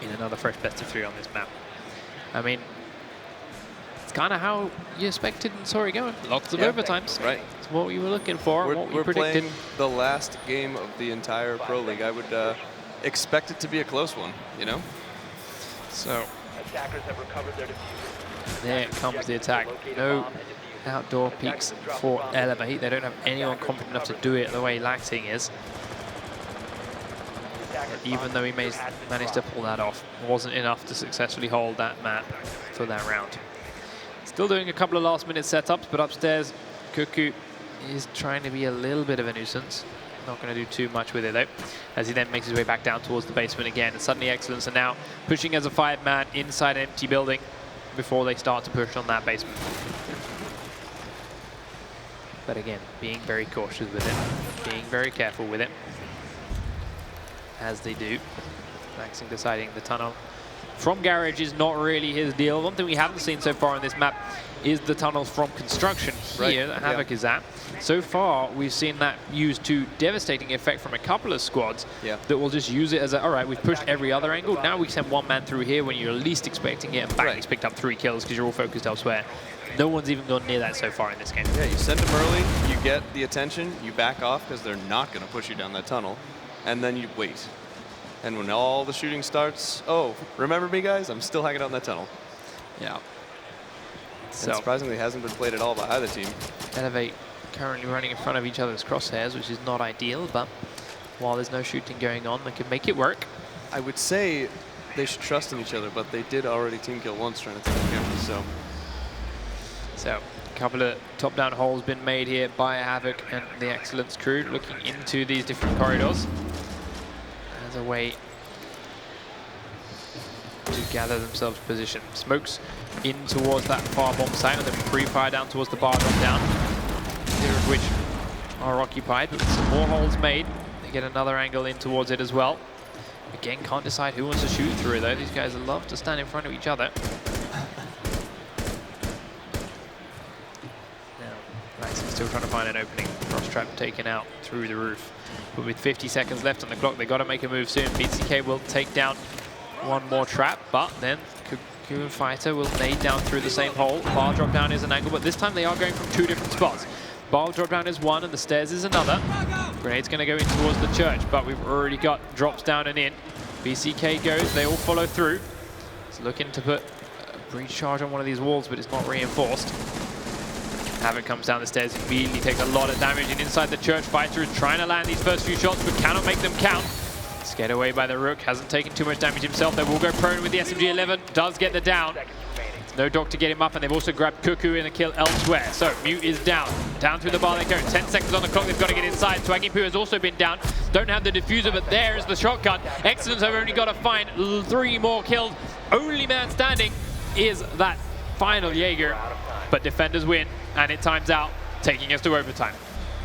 In another fresh best of 3 on this map. I mean, it's kind of how you expected and saw it going. Lots of overtimes. Right. It's what we were looking for, and what we predicted. Playing the last game of the entire Pro League. I would expect it to be a close one, you know? So. Attackers have recovered their diffuser. There comes the attack. No outdoor peaks for eLevate. They don't have anyone confident enough to do it the way Laxing is. But even though he managed to pull that off, it wasn't enough to successfully hold that map for that round. Still doing a couple of last-minute setups, but upstairs, Cuckoo is trying to be a little bit of a nuisance. Not going to do too much with it, though, as he then makes his way back down towards the basement again. And suddenly eXcellence are now pushing as a 5-man inside an empty building before they start to push on that basement. But again, being very cautious with it, being very careful with it, as they do. Laxing deciding the tunnel from garage is not really his deal. One thing we haven't seen so far on this map is the tunnels from construction here that Havoc is at. So far, we've seen that used to devastating effect from a couple of squads that will just use it as a, all right, we've pushed every other angle. Now we send 1 man through here when you're least expecting it, and bang, he's picked up 3 kills because you're all focused elsewhere. No one's even gone near that so far in this game. Yeah, you send them early, you get the attention, you back off because they're not going to push you down that tunnel, and then you wait. And when all the shooting starts, oh, remember me, guys? I'm still hanging out in that tunnel. Yeah. So surprisingly, hasn't been played at all by either team. eLevate currently running in front of each other's crosshairs, which is not ideal, but while there's no shooting going on, they can make it work. I would say they should trust in each other, but they did already team kill once trying to take the camera, So a couple of top-down holes been made here by Havoc and the eXcellence crew, looking into these different corridors as a way to gather themselves position. Smokes in towards that far bomb site, and then pre-fire down towards the bar drop down, here of which are occupied, but some more holes made. They get another angle in towards it as well. Again, can't decide who wants to shoot through though. These guys love to stand in front of each other. Now, Max is still trying to find an opening. Cross trap taken out through the roof. But with 50 seconds left on the clock, they got to make a move soon. BCK will take down one more trap, but then Cuckoo and Fighter will nade down through the same hole. Bar drop down is an angle, but this time they are going from two different spots. Bar drop down is one and the stairs is another. Grenade's going to go in towards the church, but we've already got drops down and in. BCK goes, they all follow through. He's looking to put a breach charge on one of these walls, but it's not reinforced. Havoc comes down the stairs, immediately takes a lot of damage, and inside the church, Fighter is trying to land these first few shots, but cannot make them count. Scared away by the Rook, hasn't taken too much damage himself. They will go prone with the SMG-11, does get the down. No dock to get him up, and they've also grabbed Cuckoo in a kill elsewhere. So Mute is down. Down through the bar they go. 10 seconds on the clock, they've got to get inside. Swaggy Poo has also been down. Don't have the diffuser, but there is the shotgun. eXcellence have only got to find 3 more kills. Only man standing is that final Jaeger. But defenders win, and it times out, taking us to overtime.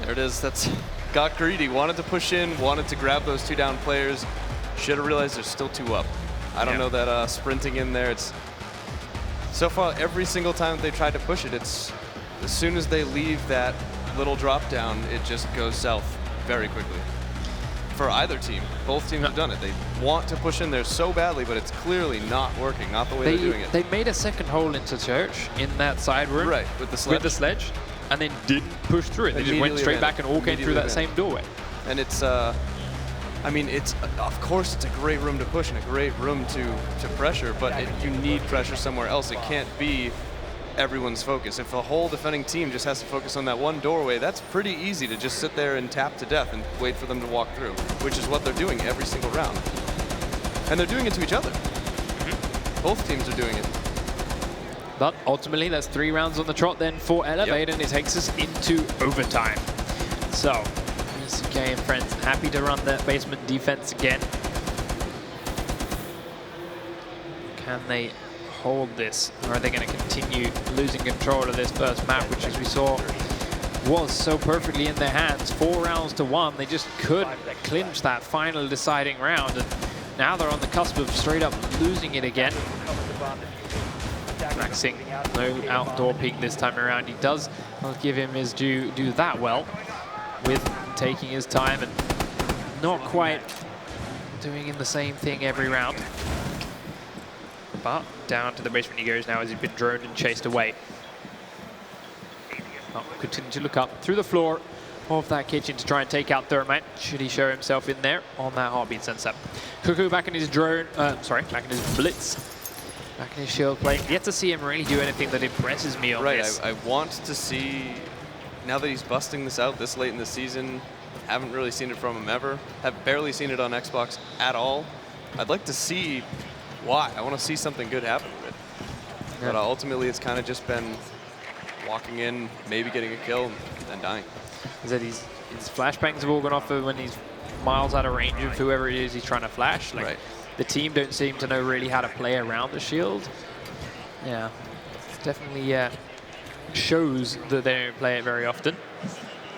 There it is. That's got greedy. Wanted to push in, wanted to grab those 2 down players. Should have realized there's still 2 up. I don't know that sprinting in there, it's... So far, every single time they tried to push it, it's as soon as they leave that little drop down, it just goes south very quickly. For either team, both teams have done it. They want to push in there so badly, but it's clearly not working, not the way they're doing it. They made a second hole into church in that side room. Right, with the sledge. And then didn't push through it. They just went straight back and all came through that same doorway. And it's, I mean, of course it's a great room to push and a great room to pressure, but you need pressure somewhere else. It can't be everyone's focus. If a whole defending team just has to focus on that one doorway, that's pretty easy to just sit there and tap to death and wait for them to walk through, which is what they're doing every single round. And they're doing it to each other. Both teams are doing it. But ultimately, that's 3 rounds on the trot then for eLevate, and it takes us into overtime. So, BCK and friends happy to run that basement defense again. Can they hold this, or are they going to continue losing control of this first map, which, as we saw, was so perfectly in their hands? 4 rounds to 1, they just couldn't clinch that final deciding round, and now they're on the cusp of straight up losing it again. Maxing, no outdoor peek this time around. He does, I'll give him his due, do that well with taking his time and not quite doing the same thing every round. But down to the basement he goes now as he's been droned and chased away. Oh, continue to look up through the floor of that kitchen to try and take out Thermite, should he show himself in there on that heartbeat sensor. Cuckoo back in his drone, back in his blitz. Back in his shield play. Yet to see him really do anything that impresses me on this. I want to see, now that he's busting this out this late in the season, haven't really seen it from him ever, have barely seen it on Xbox at all. I'd like to see why. I want to see something good happen with it. Yeah. But ultimately, it's kind of just been walking in, maybe getting a kill, and then dying. Is that his flashbangs have all gone off when he's miles out of range of whoever it is he's trying to flash. Like, the team don't seem to know really how to play around the shield. Yeah, it's definitely shows that they don't play it very often.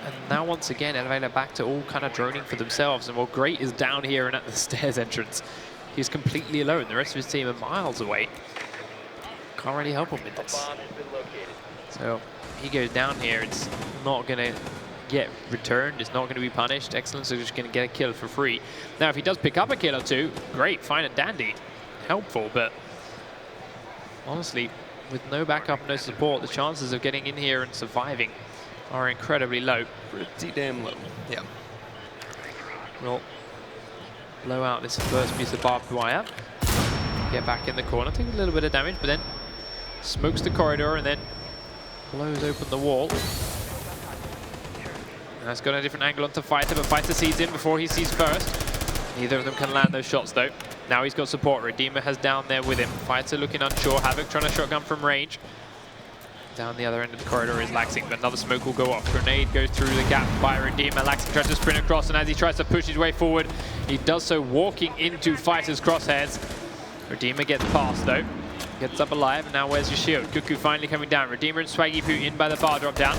And now once again, eLevate back to all kind of droning for themselves. And while Great is down here and at the stairs entrance, he's completely alone. The rest of his team are miles away. Can't really help him with this. So he goes down here. It's not going to get returned. It's not going to be punished. eXcellence is just going to get a kill for free. Now, if he does pick up a kill or 2, great, fine and dandy. Helpful, but honestly, with no backup, no support, the chances of getting in here and surviving are incredibly low. Pretty damn low. Yeah. We'll blow out this first piece of barbed wire. Get back in the corner, take a little bit of damage, but then smokes the corridor and then blows open the wall. That's got a different angle onto Fighter, but Fighter sees him before he sees first. Neither of them can land those shots though. Now he's got support. Redeemer has down there with him. Fighter looking unsure. Havoc trying to shotgun from range. Down the other end of the corridor is Laxing, but another smoke will go off. Grenade goes through the gap by Redeemer. Laxing tries to sprint across, and as he tries to push his way forward, he does so walking into Fighter's crosshairs. Redeemer gets past though. Gets up alive, and now where's your shield? Cuckoo finally coming down. Redeemer and Swaggy Poo in by the bar drop down.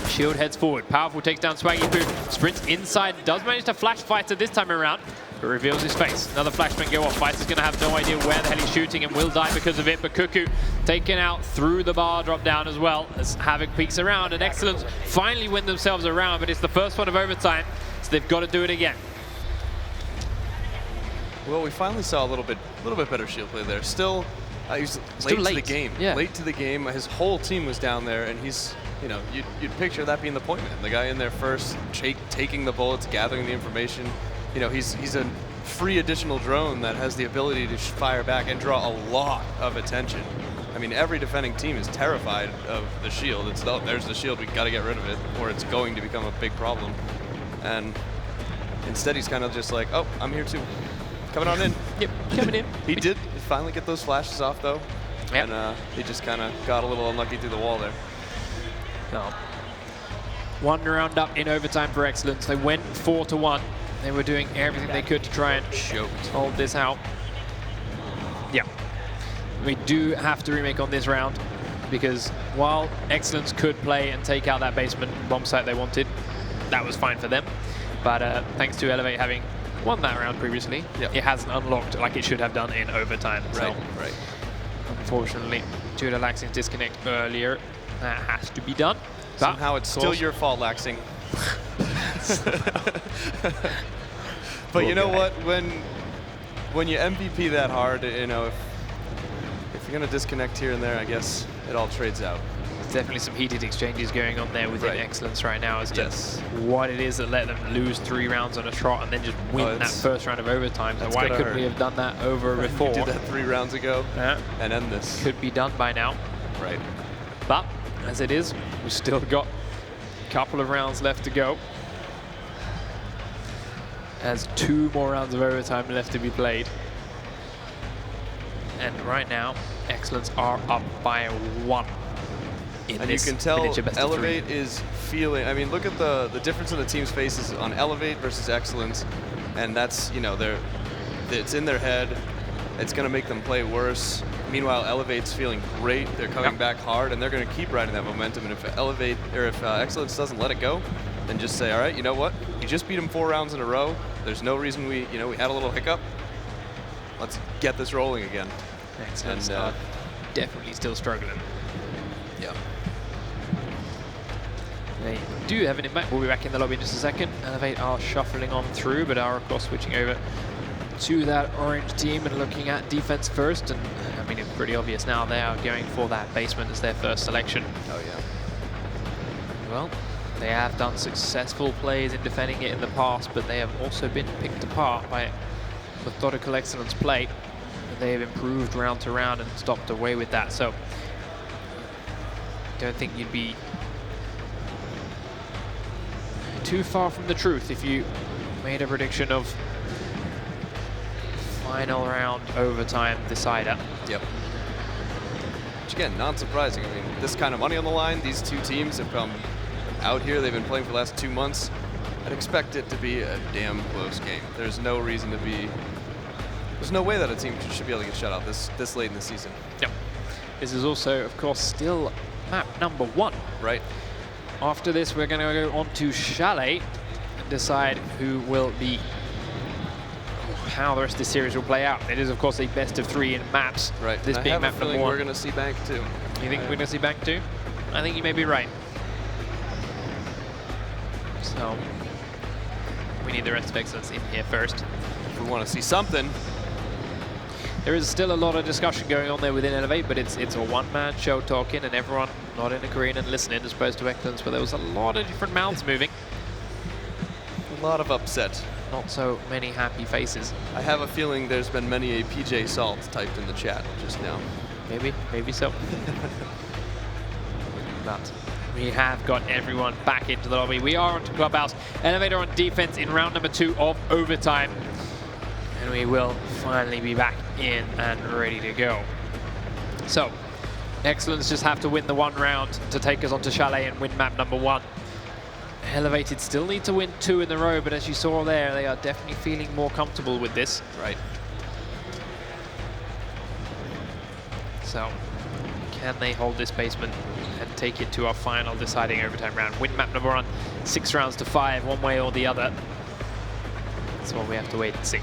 Shield heads forward. Powerful takes down Swaggy Poo. Sprints inside. Does manage to flash Fighter this time around, but reveals his face. Another flashbang go off. Fighter's going to have no idea where the hell he's shooting and will die because of it. But Cuckoo taken out through the bar drop down as well as Havoc peeks around. And eXcellence finally win themselves around, but it's the first one of overtime, so they've got to do it again. Well, we finally saw a little bit better shield play there. Still, he's late to the game. Yeah. Late to the game. His whole team was down there, and he's, you know, you'd picture that being the point man. The guy in there first, taking the bullets, gathering the information. You know, he's a free additional drone that has the ability to fire back and draw a lot of attention. I mean, every defending team is terrified of the shield. It's, oh, there's the shield, we got to get rid of it, or it's going to become a big problem. And instead, he's kind of just like, oh, I'm here too. Coming on in. Yep, coming in. He did finally get those flashes off, though. Yep. And he just kind of got a little unlucky through the wall there. No. One round up in overtime for eXcellence. They went 4-1. They were doing everything they could to try and hold this out. Yeah. We do have to remake on this round because while eXcellence could play and take out that basement bomb site they wanted, that was fine for them. But thanks to eLevate having won that round previously, it hasn't unlocked like it should have done in overtime. Right, so, right. Unfortunately, due to Laxing's disconnect earlier, that has to be done. Somehow it's still your fault, Laxing. But you know what? When you MVP that hard, you know, if you're gonna disconnect here and there, I guess it all trades out. There's definitely some heated exchanges going on there within eXcellence right now as to Yes. what it is that let them lose 3 rounds on a trot and then just win that first round of overtime. So why couldn't we have done that over before? We did that 3 rounds ago and end this. Could be done by now. Right. But as it is, we've still got a couple of rounds left to go. As 2 more rounds of overtime left to be played. And right now, eXcellence are up by 1. And you can tell eLevate is feeling, I mean, look at the difference in the team's faces on eLevate versus eXcellence. And that's, you know, it's in their head. It's going to make them play worse. Meanwhile, eLevate's feeling great. They're coming back hard, and they're going to keep riding that momentum. And if eXcellence doesn't let it go, then just say, all right, you know what? You just beat them 4 rounds in a row. There's no reason we had a little hiccup. Let's get this rolling again. eXcellence are definitely still struggling. Yeah. They do have an impact. We'll be back in the lobby in just a second. eLevate are shuffling on through, but are of course switching over to that orange team and looking at defense first. And I mean, it's pretty obvious now they are going for that basement as their first selection. Oh yeah. Well, they have done successful plays in defending it in the past, but they have also been picked apart by methodical eXcellence play. They have improved round to round and stopped away with that. So I don't think you'd be too far from the truth if you made a prediction of final round overtime decider. Yep. Which again, not surprising. I mean, this kind of money on the line, these 2 teams have come out here. They've been playing for the last 2 months. I'd expect it to be a damn close game. There's no reason to be. There's no way that a team should be able to get shut out this late in the season. Yep. This is also, of course, still map number 1. Right. After this, we're going to go on to Chalet and decide who will be, how the rest of the series will play out. It is, of course, a best of 3 in maps. Right. This being map number 1. We're going to see Bank 2. You think we're going to see Bank 2? I think you may be right. So we need the rest of eXcellence in here first. If we want to see something. There is still a lot of discussion going on there within eLevate, but it's a one-man show talking, and everyone nodding and agreeing and listening as opposed to eXcellence, but there was a lot of different mouths moving. A lot of upset. Not so many happy faces. I have a feeling there's been many a PJ Salt typed in the chat just now. Maybe so. But we have got everyone back into the lobby. We are onto Clubhouse. eLevate on defense in round number 2 of overtime. And we will finally be back in and ready to go. So, eXcellence just have to win the 1 round to take us onto Chalet and win map number 1. eLevated still need to win 2 in a row, but as you saw there, they are definitely feeling more comfortable with this. Right. So, can they hold this basement and take it to our final deciding overtime round? Win map number 1, 6 rounds to 5, one way or the other. That's what we have to wait and see.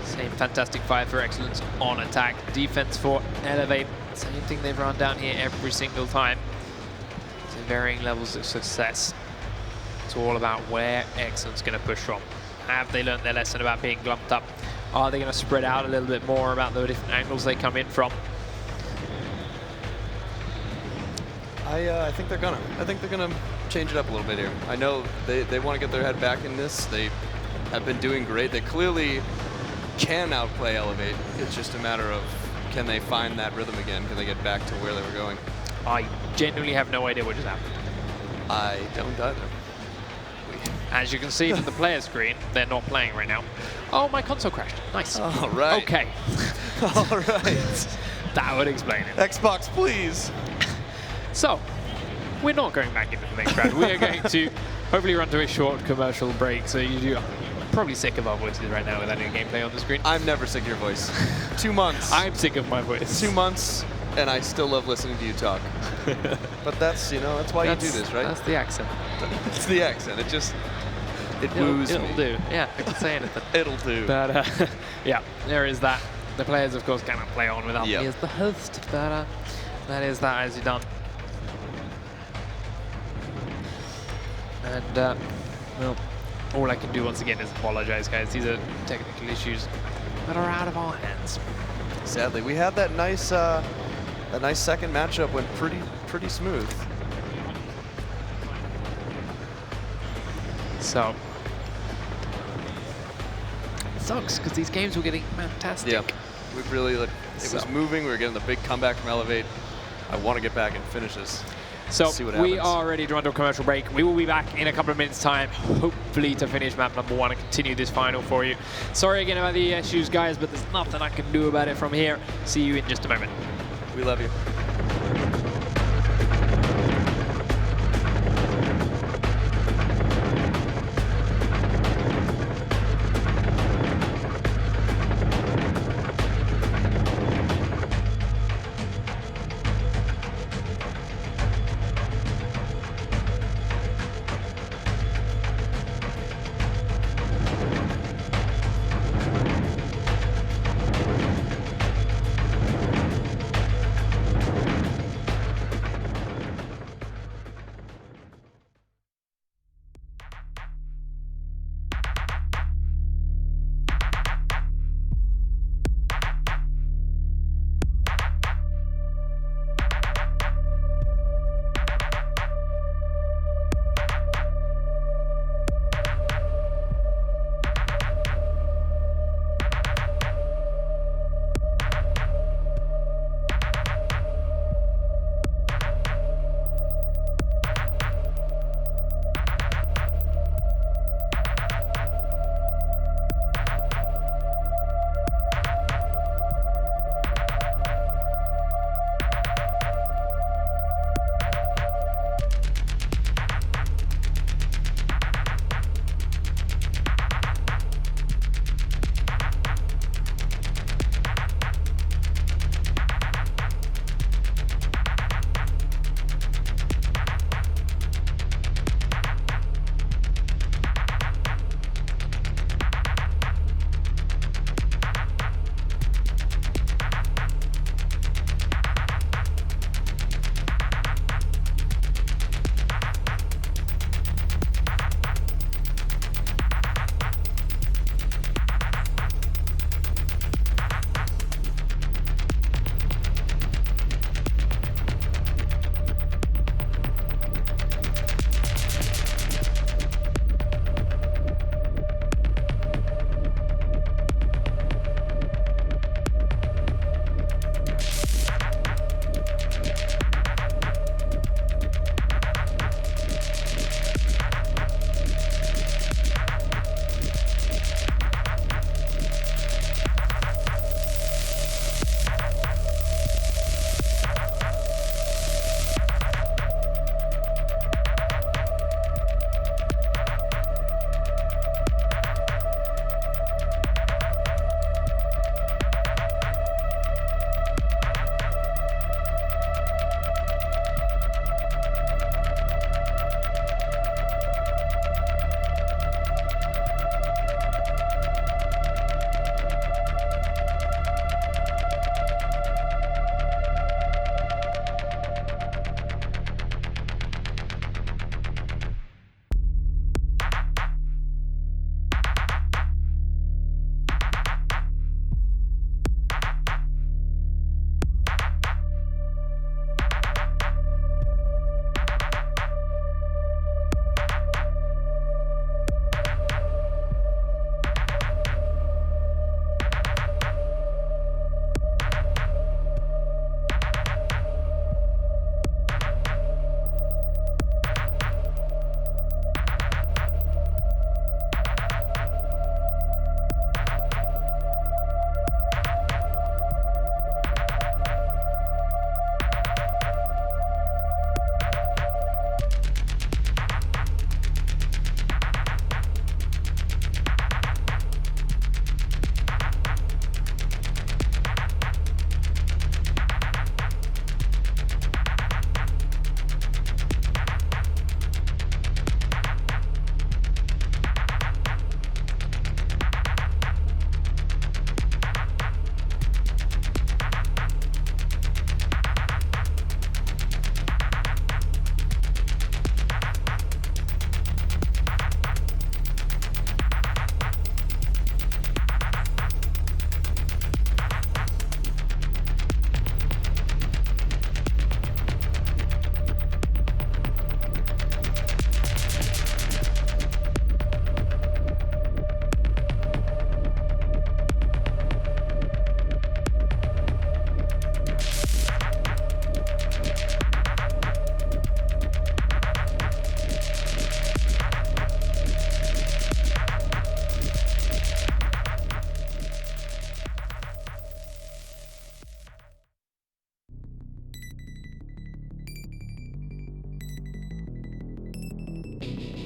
Same fantastic fight for eXcellence on attack. Defense for eLevate. Same thing they've run down here every single time. To varying levels of success. It's all about where eXcellence going to push from. Have they learned their lesson about being glumped up? Are they going to spread out a little bit more about the different angles they come in from? I think they're gonna. I think they're gonna change it up a little bit here. I know they want to get their head back in this. They have been doing great. They clearly can outplay eLevate. It's just a matter of, can they find that rhythm again? Can they get back to where they were going? I genuinely have no idea what just happened. I don't either. As you can see from the player screen, they're not playing right now. Oh, my console crashed. Nice. All right. Okay. All right. That would explain it. Xbox, please. So, we're not going back into the next round. We are going to hopefully run to a short commercial break. So I'm probably sick of our voices right now without any gameplay on the screen. I'm never sick of your voice. 2 months. I'm sick of my voice. 2 months, and I still love listening to you talk. But that's, you know, that's why you do this, right? That's the accent. It's the accent. It woos me. It'll do. Yeah, I can say anything. It'll do. But yeah, there is that. The players, of course, cannot play on without me as the host. But that is that as you're done. And well, all I can do once again is apologize, guys. These are technical issues that are out of our hands. Sadly, we had that nice second matchup went pretty smooth. So it sucks because these games were getting fantastic. Yeah, we really it was moving. We were getting the big comeback from eLevate. I want to get back and finish this. So see what we happens. are ready to run to a commercial break. We will be back in a couple of minutes' time, hopefully to finish map number 1 and continue this final for you. Sorry again about the issues, guys, but there's nothing I can do about it from here. See you in just a moment. We love you.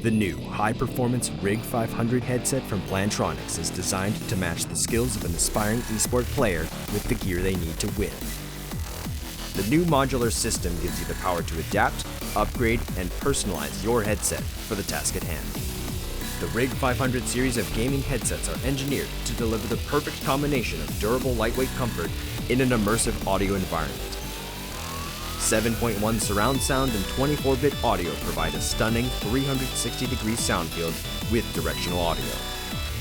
The new high-performance Rig 500 headset from Plantronics is designed to match the skills of an aspiring esport player with the gear they need to win. The new modular system gives you the power to adapt, upgrade, and personalize your headset for the task at hand. The Rig 500 series of gaming headsets are engineered to deliver the perfect combination of durable lightweight comfort in an immersive audio environment. 7.1 surround sound and 24-bit audio provide a stunning 360-degree sound field with directional audio.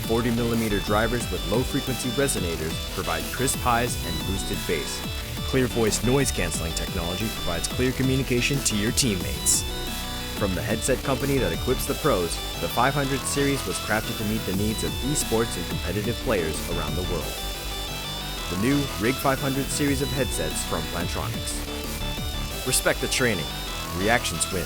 40mm drivers with low-frequency resonators provide crisp highs and boosted bass. Clear voice noise-canceling technology provides clear communication to your teammates. From the headset company that equips the pros, the 500 series was crafted to meet the needs of esports and competitive players around the world. The new Rig 500 series of headsets from Plantronics. Respect the training. Reactions win.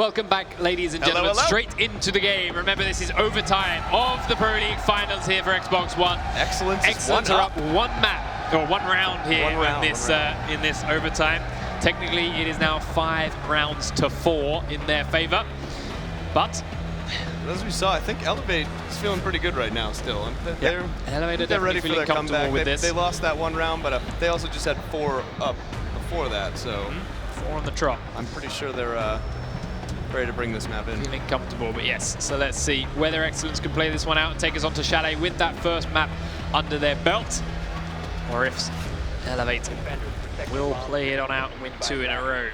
Welcome back, ladies and gentlemen, hello. straight into the game. Remember, this is overtime of the Pro League Finals here for Xbox One. eXcellence are up one map, or one round here in this overtime. Technically, it is now 5 rounds to 4 in their favor. But as we saw, I think eLevate is feeling pretty good right now still. And they're ready for their comeback. With this. They lost that one round, but they also just had 4 up before that. So 4 on the trot. I'm pretty sure they're ready to bring this map in. Feeling comfortable, but yes. So let's see whether eXcellence can play this one out and take us on to Chalet with that first map under their belt, or if eLevate will play it on out and win 2 in a row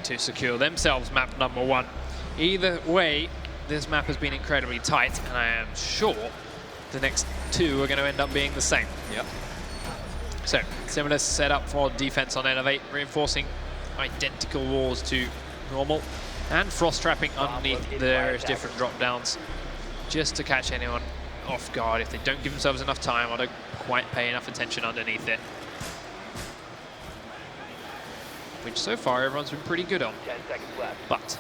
to secure themselves map number 1. Either way, this map has been incredibly tight, and I am sure the next 2 are going to end up being the same. Yep. So, similar setup for defense on eLevate, reinforcing identical walls to normal, and frost trapping underneath the various different drop downs, just to catch anyone off guard if they don't give themselves enough time or don't quite pay enough attention underneath it. Which so far everyone's been pretty good on. 10 seconds left. But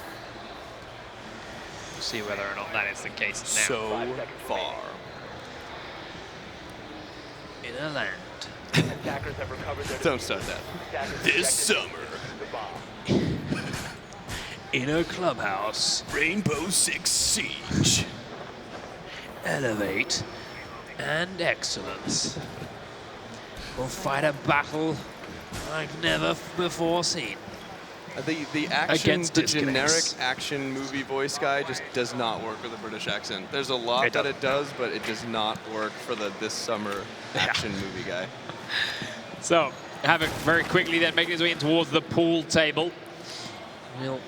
we'll see whether or not that is the case now. So far. In a land. Attackers have recovered their Don't start that. Attackers This ejected summer. the bomb. In a clubhouse. Rainbow Six Siege. eLevate and eXcellence will fight a battle like never before seen. The action, Against the disconnects. generic action movie voice guy just does not work with a British accent. There's a lot It that doesn't. it does, but it does not work for the this summer action movie guy. So, Havoc very quickly then making his way in towards the pool table. We'll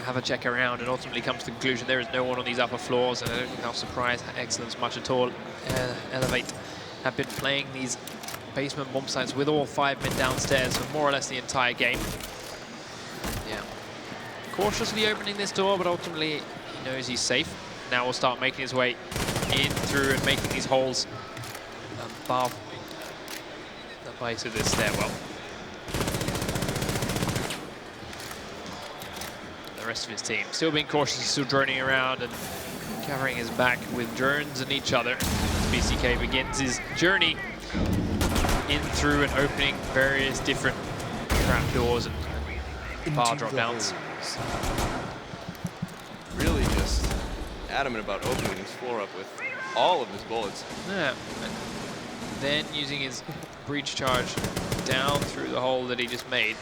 have a check around and ultimately come to the conclusion there is no one on these upper floors, and I don't think I'll surprise eXcellence much at all. eLevate have been playing these basement bomb sites with all 5 men downstairs for more or less the entire game. Yeah. Cautiously opening this door, but ultimately he knows he's safe. Now we'll start making his way in through and making these holes above the base of this stairwell. The rest of his team still being cautious, still droning around and covering his back with drones and each other. As BCK begins his journey in through and opening various different trapdoors and bar drop downs. Really just adamant about opening his floor up with all of his bullets. Yeah, and then using his breach charge down through the hole that he just made.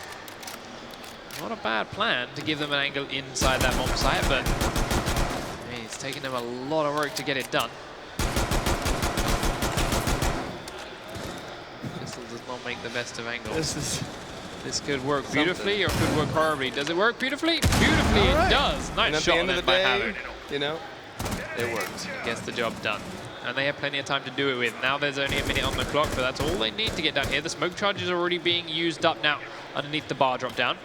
Not a bad plan to give them an angle inside that bomb site, but I mean, it's taken them a lot of work to get it done. Pistol does not make the best of angles. This could work beautifully or could work horribly. Does it work beautifully? Beautifully, it does. And Nice at shot the end of then the by day, Havoc. you know, it worked. Gets the job done. And they have plenty of time to do it with. Now there's only a minute on the clock, but that's all they need to get done here. The smoke charge is already being used up now underneath the bar drop down.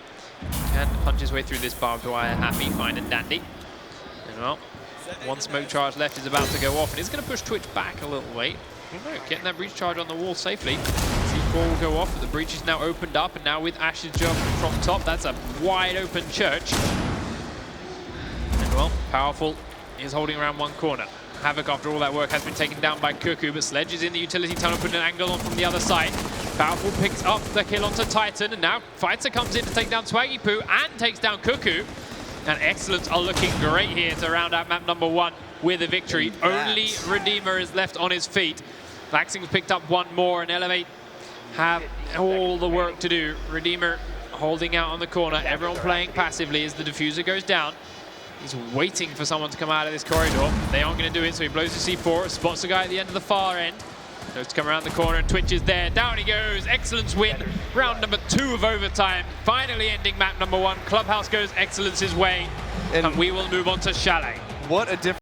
And punch his way through this barbed wire, happy, fine and dandy. And well, one smoke charge left is about to go off, and it's going to push Twitch back a little way. No, getting that breach charge on the wall safely. C4 will go off, the breach is now opened up, and now with Ash's jump from top, that's a wide open church. And well, Powerful is holding around one corner. Havoc, after all that work, has been taken down by Cuckoo, but Sledge is in the utility tunnel, putting an angle on from the other side. Powerful picks up the kill onto Titan, and now Fighter comes in to take down Swaggy Poo and takes down Cuckoo. And eXcellence are looking great here to round out map number 1 with a victory. Only Redeemer is left on his feet. Vaxing's picked up one more, and eLevate have all the work to do. Redeemer holding out on the corner, everyone playing passively as the diffuser goes down. He's waiting for someone to come out of this corridor. They aren't going to do it, so he blows the C4, spots the guy at the end of the far end. Goes to come around the corner, and Twitch is there. Down he goes. eXcellence win. Round number 2 of overtime. Finally ending map number 1. Clubhouse goes eXcellence's way, and we will move on to Chalet. What a difference.